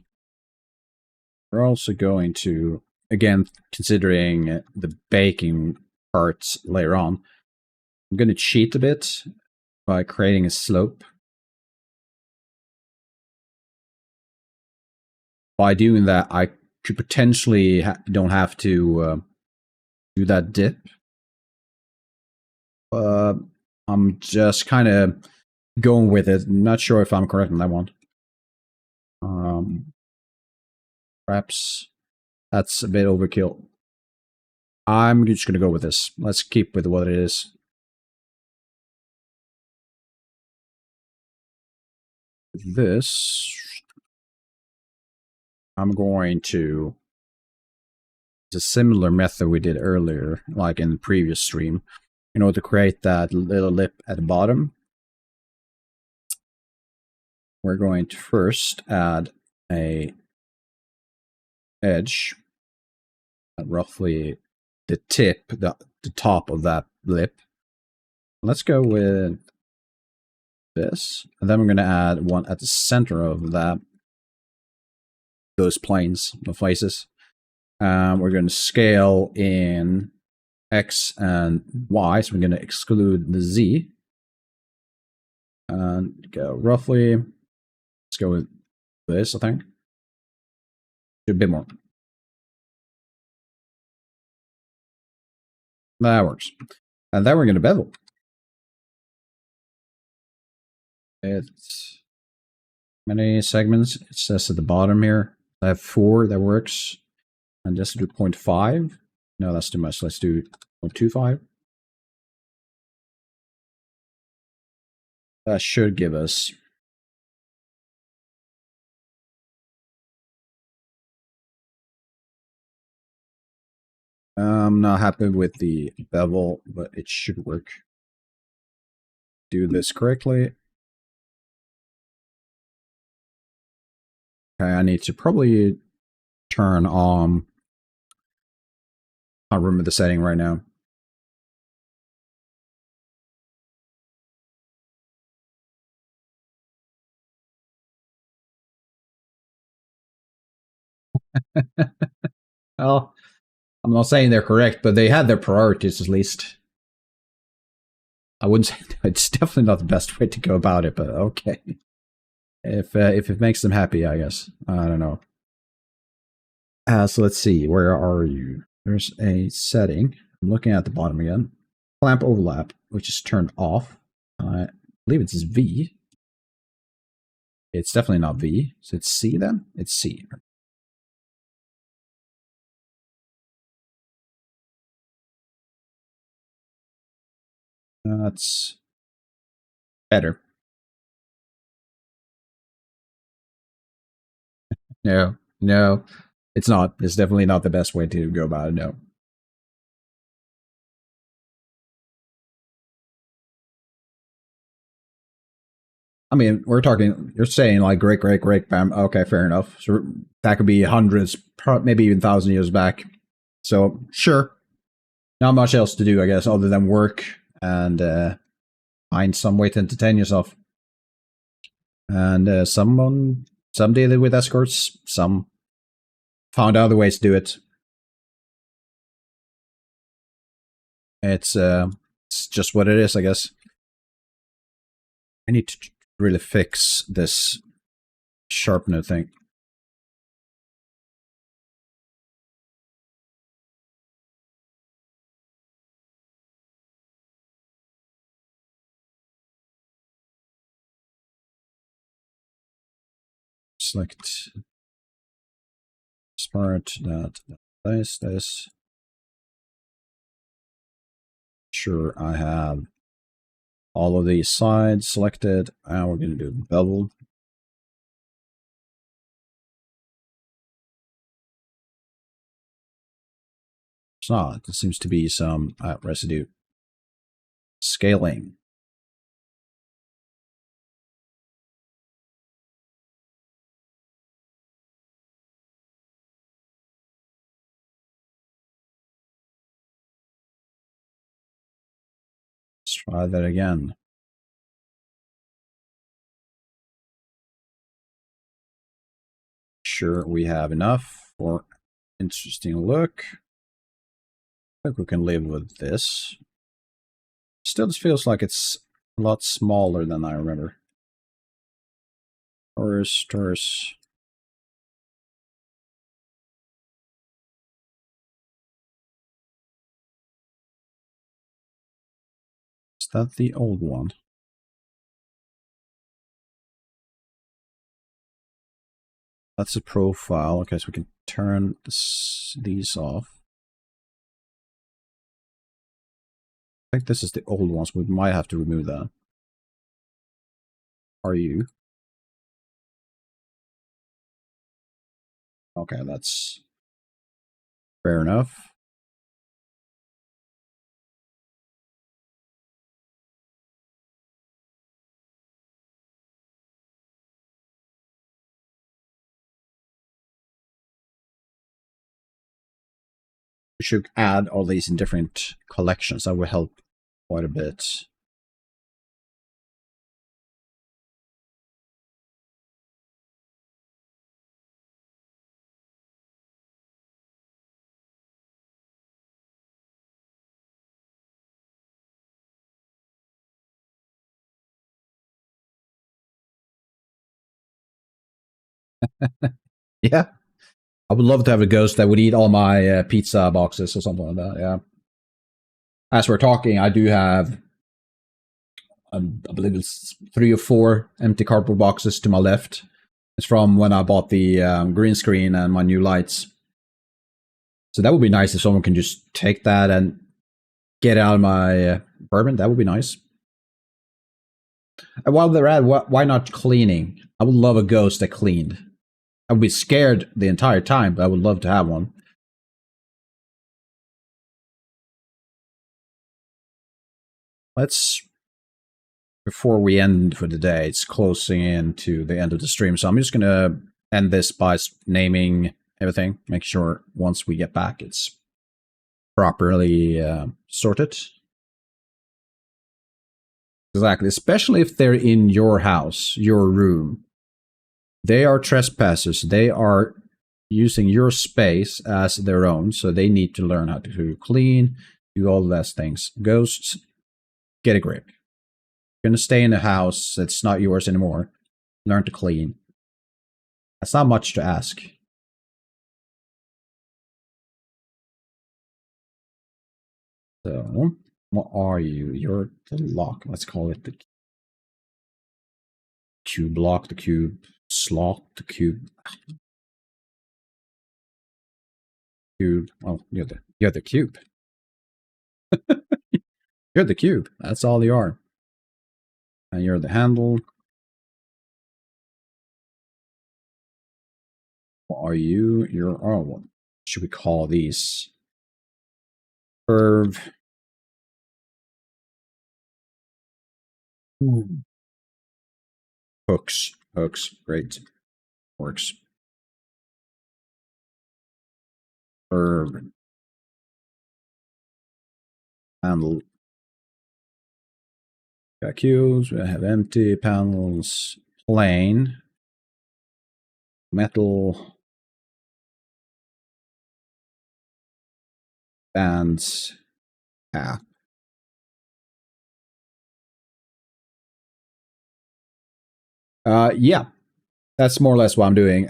We're also going to, again, considering the baking parts later on, I'm going to cheat a bit by creating a slope. by doing that, I could potentially don't have to do that dip. I'm just kind of going with it. I'm not sure if I'm correct on that one. Perhaps that's a bit overkill. I'm just going to go with this. Let's keep with what it is. This, I'm going to, it's a similar method we did earlier, like in the previous stream, in order to create that little lip at the bottom. We're going to first add a edge at roughly the tip, the top of that lip. Let's go with this, and then we're going to add one at the center of that, those planes, the faces. We're going to scale in X and Y, so we're going to exclude the Z. And go roughly, let's go with this, I think. A bit more. That works. And then we're going to bevel. It's many segments. It says at the bottom here. I have 4 that works. And just do 0.5. No, that's too much. Let's do 0.25. That should give us I'm not happy with the bevel, but it should work. Do this correctly. Okay, I need to probably turn on. I remember the setting right now. Well, I'm not saying they're correct, but they had their priorities at least. I wouldn't say it's definitely not the best way to go about it, but okay. If it makes them happy, I guess. I don't know. So let's see. Where are you? There's a setting. I'm looking at the bottom again. Clamp overlap, which is turned off. I believe it's V. It's definitely not V. So it's C then? It's C. That's better. No, no, it's not. It's definitely not the best way to go about it. No. I mean, we're talking, you're saying like great, bam. Okay, fair enough. So that could be hundreds, maybe even 1,000 years back. So, sure. Not much else to do, I guess, other than work and find some way to entertain yourself. And some did it with escorts, some found other ways to do it. It's just what it is, I guess. I need to really fix this sharpener thing. Select smart that this. Sure, I have all of these sides selected. Now we're going to do bevel. It's not. There seems to be some residue. Scaling. Let's try that again. Sure, we have enough for interesting look. I think we can live with this. Still, this feels like it's a lot smaller than I remember. Torus. that the old one? That's a profile. Okay, so we can turn these off. I think this is the old ones. We might have to remove that. Are you? Okay, that's fair enough. We should add all these in different collections. That will help quite a bit. Yeah. I would love to have a ghost that would eat all my pizza boxes or something like that. Yeah. As we're talking, I do have, I believe it's 3 or 4 empty cardboard boxes to my left. It's from when I bought the green screen and my new lights. So that would be nice if someone can just take that and get out of my apartment. That would be nice. And while they're at, why not cleaning? I would love a ghost that cleaned. I would be scared the entire time, but I would love to have one. Let's, before we end for the day, it's closing in to the end of the stream, so I'm just going to end this by naming everything, make sure once we get back it's properly sorted. Exactly, especially if they're in your house, your room. They are trespassers. They are using your space as their own, so they need to learn how to clean, do all those things. Ghosts, get a grip. You're going to stay in a house that's not yours anymore. Learn to clean. That's not much to ask. So, what are you? You're the lock. Let's call it the cube lock, the cube slot, the cube. Cube. Oh, you're the cube. You're the cube. That's all you are. And you're the handle. What are you? You're, oh, what should we call these? Curve. Ooh. Hooks. Hooks. Great. Works. Curve. Handle. Got cubes. We have empty panels. Plane. Metal. Bands. Cap. Yeah, that's more or less what I'm doing.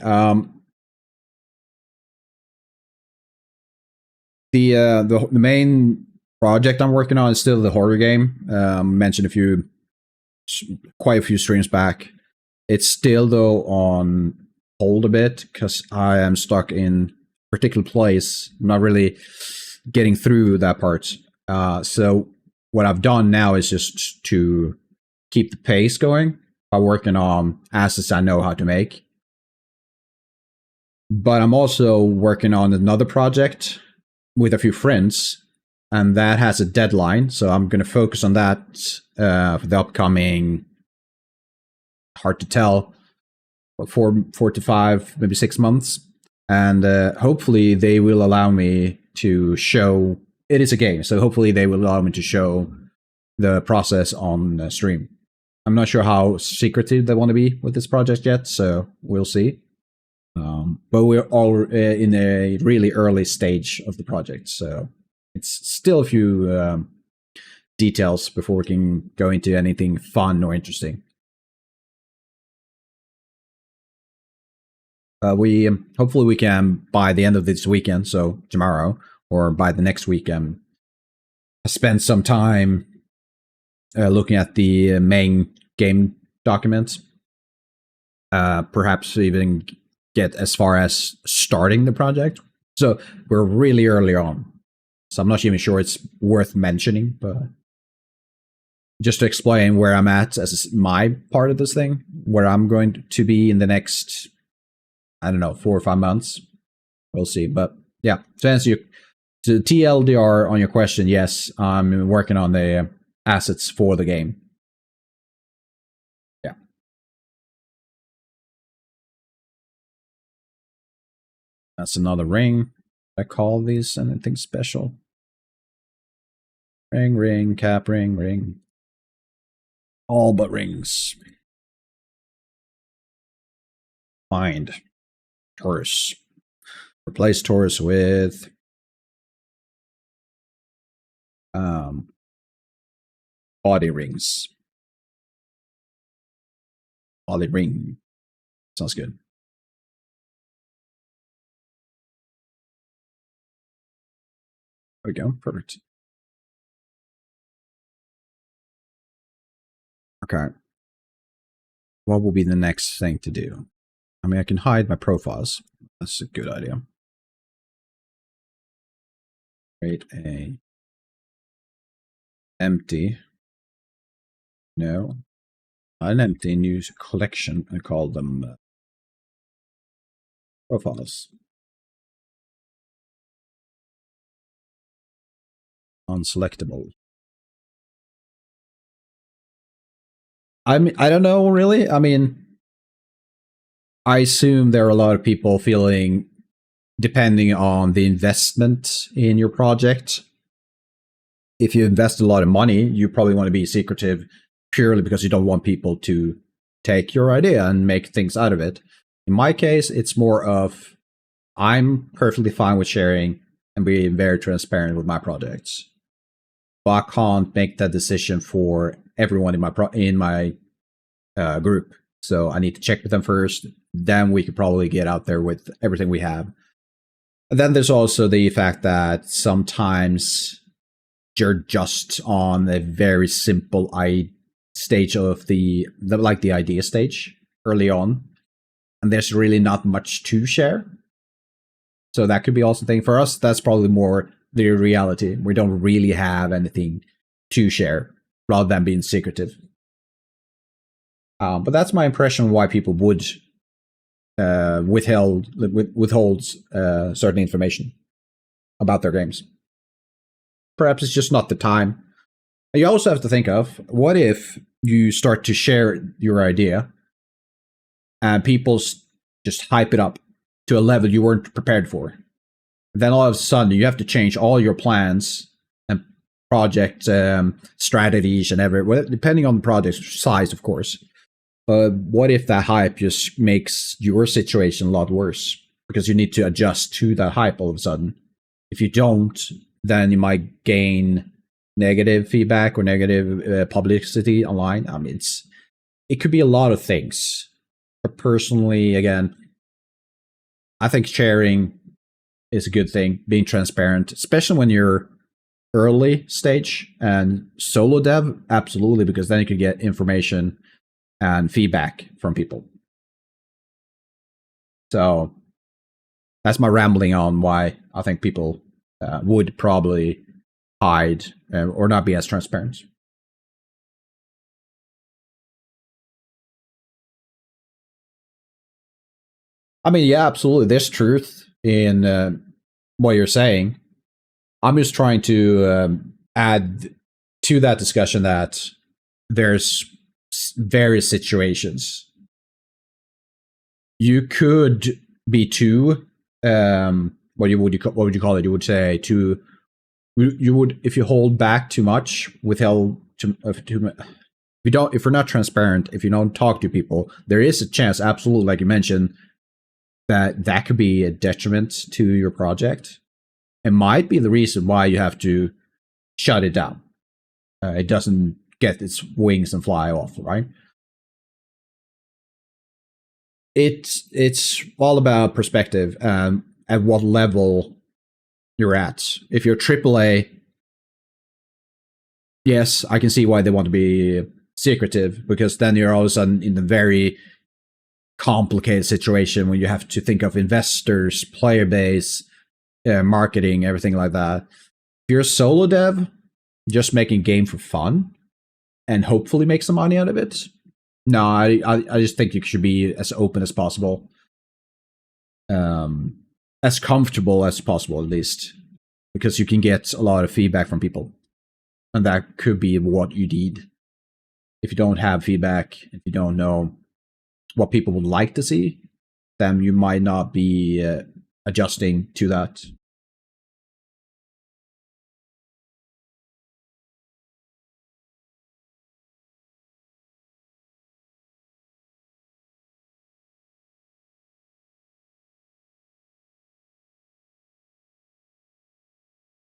The main project I'm working on is still the horror game. Mentioned quite a few streams back. It's still though on hold a bit because I am stuck in a particular place. I'm not really getting through that part. So what I've done now is just to keep the pace going by working on assets I know how to make. But I'm also working on another project with a few friends, and that has a deadline. So I'm going to focus on that for the upcoming, hard to tell, 4 to 5, maybe 6 months. And hopefully they will allow me to show, it is a game, so hopefully they will allow me to show the process on stream. I'm not sure how secretive they want to be with this project yet, so we'll see. But we're all in a really early stage of the project, so it's still a few details before we can go into anything fun or interesting. We hopefully we can, by the end of this weekend, so tomorrow, or by the next weekend, spend some time looking at the main game documents. Perhaps even get as far as starting the project. So we're really early on. So I'm not even sure it's worth mentioning, but just to explain where I'm at as my part of this thing, where I'm going to be in the next, I don't know, 4 or 5 months. We'll see. But yeah, to answer you, to TLDR on your question, yes, I'm working on the assets for the game. Yeah. That's another ring. I call these anything special? Ring, ring, cap, ring, ring. All but rings. Find torus. Replace torus with body rings. Body ring. Sounds good. There we go. Perfect. Okay. What will be the next thing to do? I mean, I can hide my profiles. That's a good idea. Create a empty. No. An empty new collection and call them profiles. Unselectable. I mean, I don't know really. I mean, I assume there are a lot of people feeling, depending on the investment in your project, if you invest a lot of money, you probably want to be secretive purely because you don't want people to take your idea and make things out of it. In my case, it's more of I'm perfectly fine with sharing and being very transparent with my projects, but I can't make that decision for everyone in my group. So I need to check with them first. Then we could probably get out there with everything we have. And then there's also the fact that sometimes you're just on a very simple stage of the idea stage early on, and there's really not much to share. So that could be also a thing for us. That's probably more the reality. We don't really have anything to share rather than being secretive. But that's my impression why people would withhold certain information about their games. Perhaps it's just not the time. You also have to think of, what if you start to share your idea and people just hype it up to a level you weren't prepared for? Then all of a sudden you have to change all your plans and project strategies and depending on the project size, of course. But what if that hype just makes your situation a lot worse because you need to adjust to that hype all of a sudden? If you don't, then you might gain negative feedback or negative publicity online. I mean, it could be a lot of things. But personally, again, I think sharing is a good thing, being transparent, especially when you're early stage. And solo dev, absolutely, because then you can get information and feedback from people. So that's my rambling on why I think people would probably hide or not be as transparent. I mean, yeah, absolutely. There's truth in what you're saying. I'm just trying to add to that discussion that there's various situations. You could be too what would you call it? You would say you would, if you hold back too much, withheld too if you're not transparent, if you don't talk to people, there is a chance, absolutely, like you mentioned, that could be a detriment to your project. It might be the reason why you have to shut it down. It doesn't get its wings and fly off, right? It's all about perspective and at what level you're at. If you're AAA, yes, I can see why they want to be secretive, because then you're all of a sudden in a very complicated situation when you have to think of investors, player base, marketing, everything like that. If you're a solo dev, just making game for fun and hopefully make some money out of it. No, I just think you should be as open as possible, as comfortable as possible, at least, because you can get a lot of feedback from people, and that could be what you need. If you don't have feedback, if you don't know what people would like to see, then you might not be adjusting to that.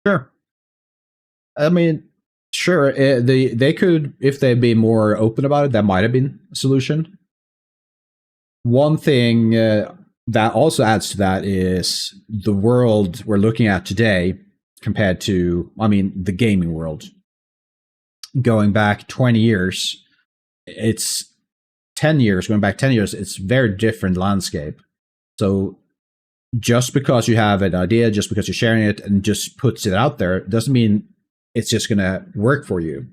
Sure. I mean, sure. They could, if they'd be more open about it, that might have been a solution. One thing that also adds to that is the world we're looking at today compared to, I mean, the gaming world. Going back 20 years, it's 10 years, going back 10 years, it's very different landscape. So just because you have an idea, just because you're sharing it and just puts it out there, doesn't mean it's just going to work for you.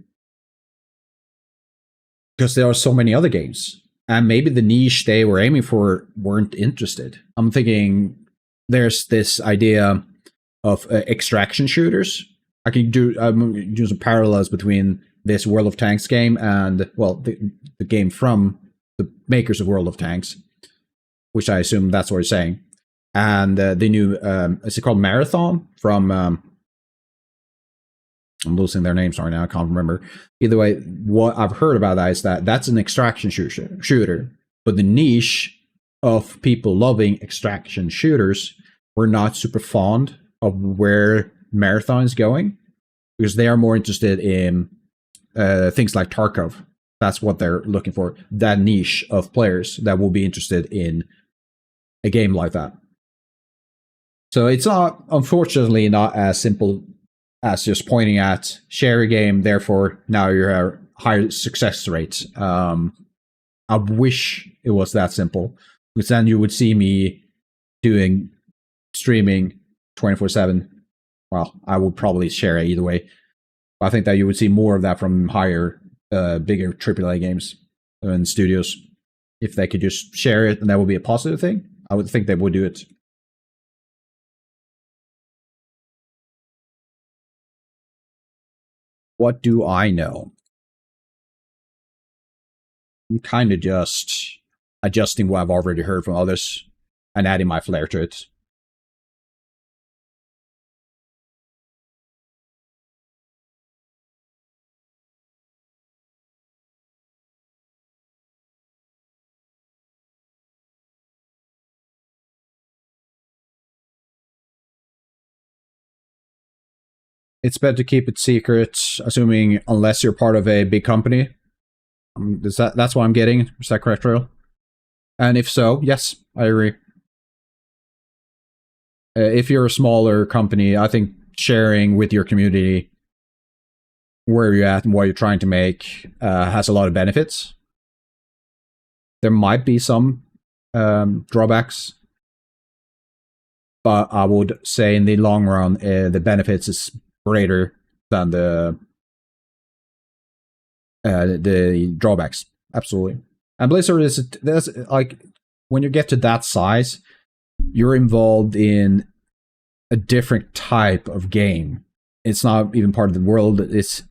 Because there are so many other games. And maybe the niche they were aiming for weren't interested. I'm thinking there's this idea of extraction shooters. I can do some parallels between this World of Tanks game and, well, the game from the makers of World of Tanks, which I assume that's what you're saying. And the new, is it called Marathon from, I'm losing their names right now, I can't remember. Either way, what I've heard about that is that that's an extraction shooter. But the niche of people loving extraction shooters were not super fond of where Marathon is going, because they are more interested in things like Tarkov. That's what they're looking for. That niche of players that will be interested in a game like that. So it's not, unfortunately, not as simple as just pointing at share a game, therefore now you're a higher success rate. I wish it was that simple, because then you would see me doing streaming 24/7. Well, I would probably share it either way. But I think that you would see more of that from higher, bigger AAA games and studios. If they could just share it and that would be a positive thing, I would think they would do it. What do I know? I'm kind of just adjusting what I've already heard from others and adding my flair to it. It's better to keep it secret, assuming unless you're part of a big company. That's what I'm getting. Is that correct, Royal? And if so, yes, I agree. If you're a smaller company, I think sharing with your community where you're at and what you're trying to make has a lot of benefits. There might be some drawbacks, but I would say in the long run, the benefits is greater than the drawbacks. Absolutely. And Blizzard is, that's like, when you get to that size, you're involved in a different type of game. It's not even part of the world. It's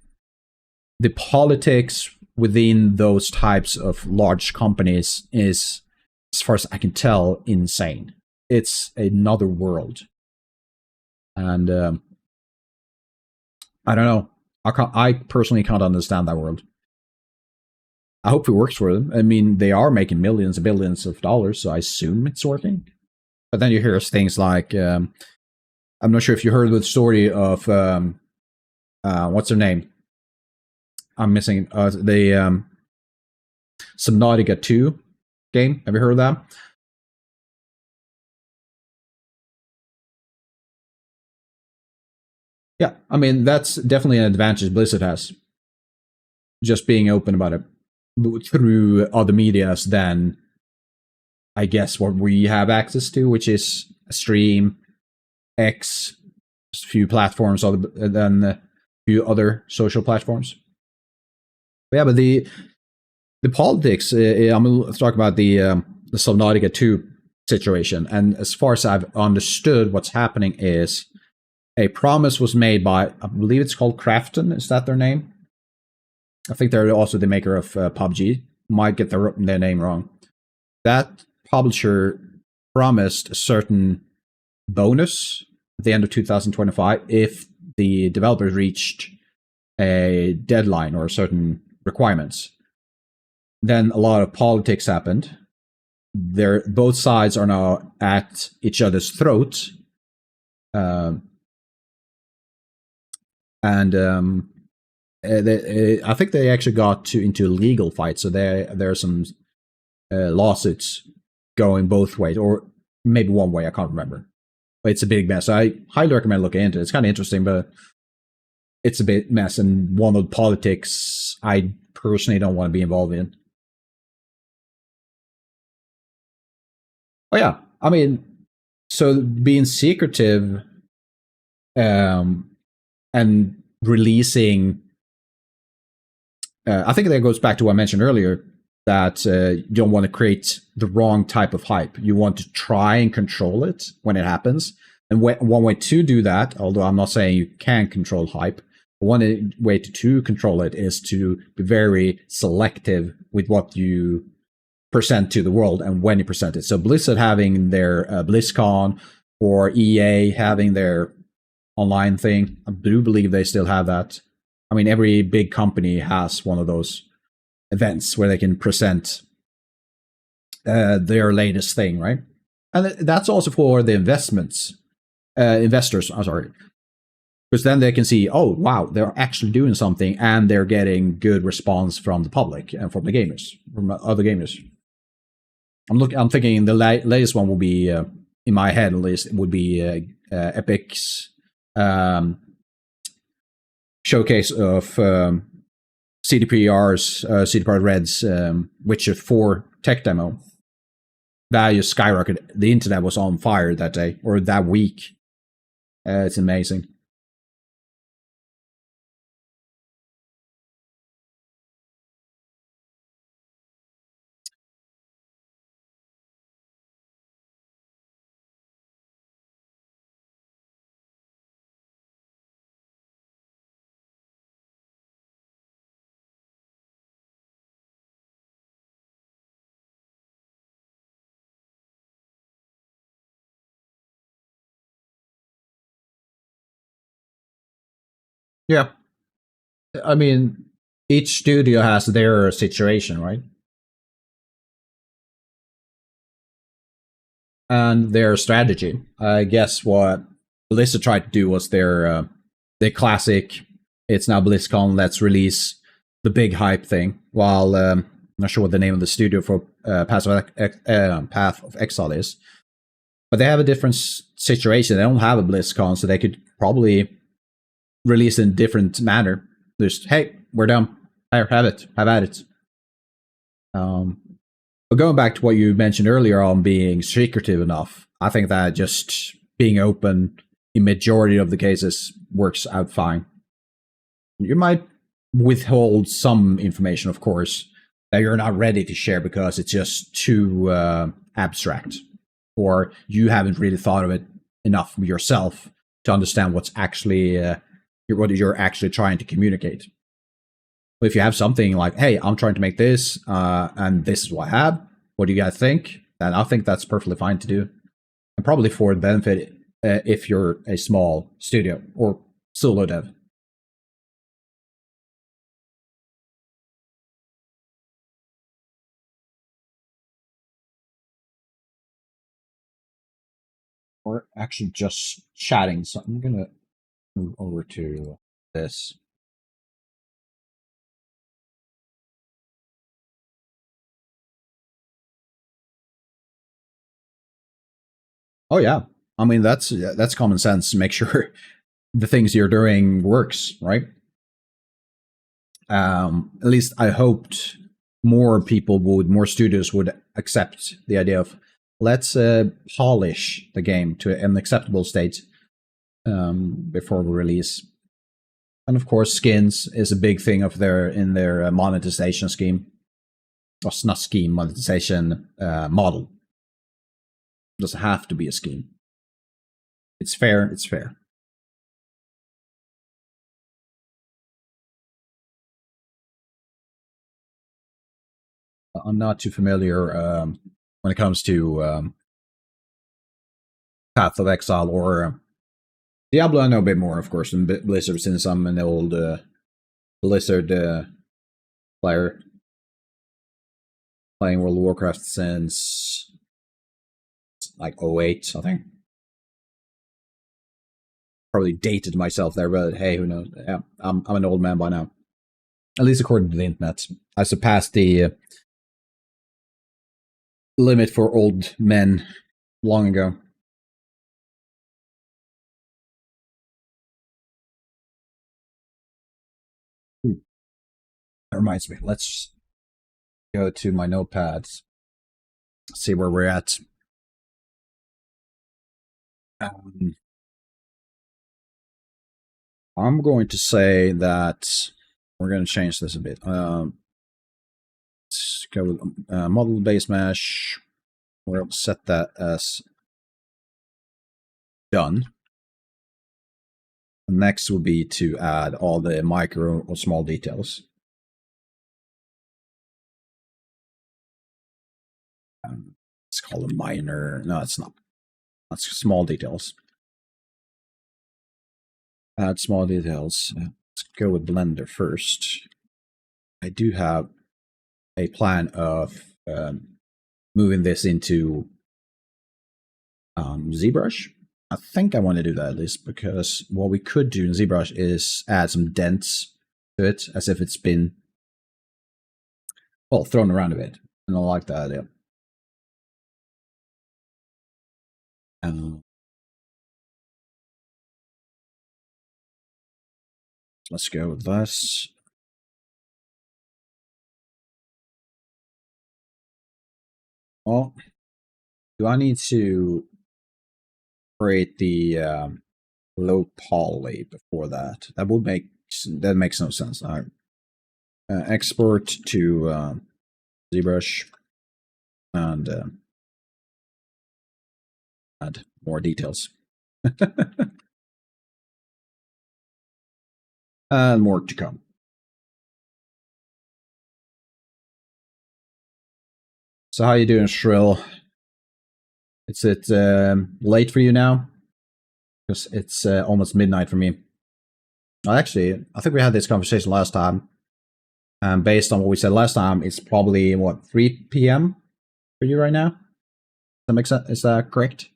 the politics within those types of large companies is, as far as I can tell, insane. It's another world. And I don't know. I personally can't understand that world. I hope it works for them. I mean, they are making millions and billions of dollars, so I assume it's working. But then you hear things like, I'm not sure if you heard the story of, what's her name? I'm missing the Subnautica 2 game. Have you heard of that? Yeah, I mean, that's definitely an advantage Blizzard has. just being open about it through other medias than, I guess, what we have access to, which is stream, X, a few platforms other than a few other social platforms. But yeah, but the politics, I'm going to talk about the Subnautica 2 situation. And as far as I've understood, what's happening is a promise was made by, I believe it's called Krafton. Is that their name? I think they're also the maker of PUBG. Might get their name wrong. That publisher promised a certain bonus at the end of 2025 if the developers reached a deadline or certain requirements. Then a lot of politics happened. Both sides are now at each other's throats. I think they actually got into a legal fight. So there are some lawsuits going both ways, or maybe one way. I can't remember. But it's a big mess. I highly recommend looking into it. It's kind of interesting, but it's a bit mess. And one of the politics I personally don't want to be involved in. Oh yeah, I mean, so being secretive and releasing, I think that goes back to what I mentioned earlier, that you don't want to create the wrong type of hype. You want to try and control it when it happens. And one way to do that, although I'm not saying you can control hype, one way to control it is to be very selective with what you present to the world and when you present it. So Blizzard having their BlizzCon, or EA having their online thing, I do believe they still have that. I mean, every big company has one of those events where they can present their latest thing, right? And that's also for the investors. I'm sorry, because then they can see, oh wow, they're actually doing something, and they're getting good response from the public and from the gamers, from other gamers. I'm thinking the latest one will be, in my head at least, it would be Epic's showcase of CDPR's CD Projekt Red's Witcher 4 tech demo. Value skyrocketed. The internet was on fire that day, or that week. It's amazing. Yeah. I mean, each studio has their situation, right? And their strategy. I guess what Blizzard tried to do was their classic, it's now BlizzCon, let's release the big hype thing, while I'm not sure what the name of the studio for Path of Exile is. But they have a different situation. They don't have a BlizzCon, so they could probably release in a different manner. Just, hey, we're done. Here, have it. Have at it. But going back to what you mentioned earlier on being secretive enough, I think that just being open in majority of the cases works out fine. You might withhold some information, of course, that you're not ready to share because it's just too abstract, or you haven't really thought of it enough yourself to understand what's actually what you're actually trying to communicate. But if you have something like, hey, I'm trying to make this, and this is what I have, what do you guys think? Then I think that's perfectly fine to do. And probably for the benefit if you're a small studio or solo dev. Or actually just chatting. So I'm going to move over to this. Oh yeah, I mean that's common sense. Make sure the things you're doing works, right? At least I hoped more studios would accept the idea of let's polish the game to an acceptable state before we release. And of course, skins is a big thing of in their monetization scheme. Or not scheme, monetization model. It doesn't have to be a scheme. It's fair, it's fair. I'm not too familiar when it comes to Path of Exile or Diablo. I know a bit more, of course, than Blizzard, since I'm an old Blizzard player, playing World of Warcraft since like 08, I think. Probably dated myself there, but hey, who knows? Yeah, I'm an old man by now. At least according to the internet. I surpassed the limit for old men long ago. That reminds me, let's go to my notepads, see where we're at. I'm going to say that we're going to change this a bit. Let's go with model base mesh. We'll set that as done. Next will be to add all the micro or small details. Let's call it minor. No, it's not. That's small details. Add small details. Let's go with Blender first. I do have a plan of moving this into ZBrush. I think I want to do that at least, because what we could do in ZBrush is add some dents to it, as if it's been, well, thrown around a bit. And I like that idea. Let's go with this. Well, do I need to create the low poly before that? That makes no sense. All right. Export to ZBrush and add more details. And more to come. So how you doing, Shrill? Is it late for you now? Because it's almost midnight for me. Actually, I think we had this conversation last time. And based on what we said last time, it's probably, what, 3 p.m. for you right now? Does that make sense? Is that correct?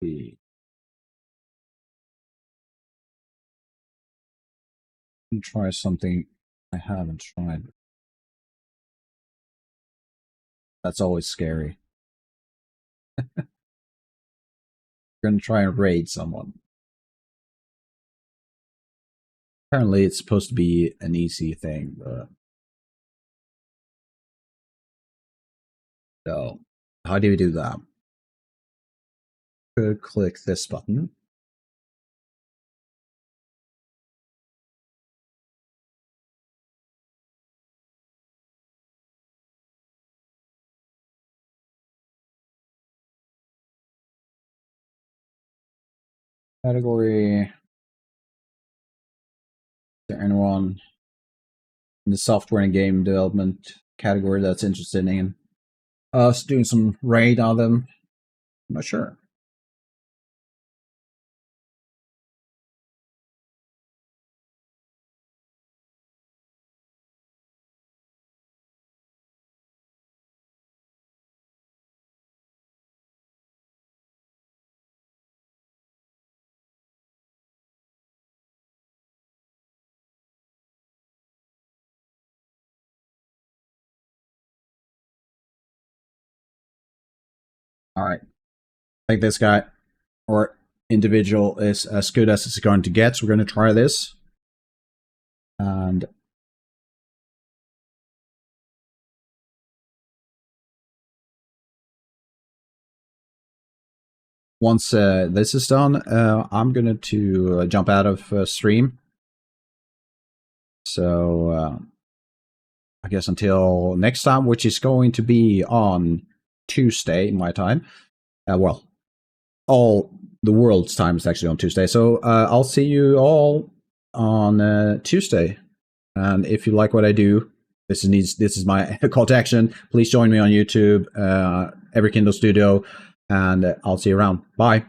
Let me try something I haven't tried. That's always scary. We're gonna try and raid someone. Apparently it's supposed to be an easy thing, but so how do we do that? Could click this button. Category. Is there anyone in the software and game development category that's interested in us doing some raid on them? I'm not sure. All right. I think this guy or individual is as good as it's going to get. So we're going to try this. And once this is done, I'm going to jump out of stream. So I guess until next time, which is going to be on Tuesday my time. Well, all the world's time is actually on Tuesday. So I'll see you all on Tuesday. And if you like what I do, this is my call to action. Please join me on YouTube, Every Kindle Studio, and I'll see you around. Bye.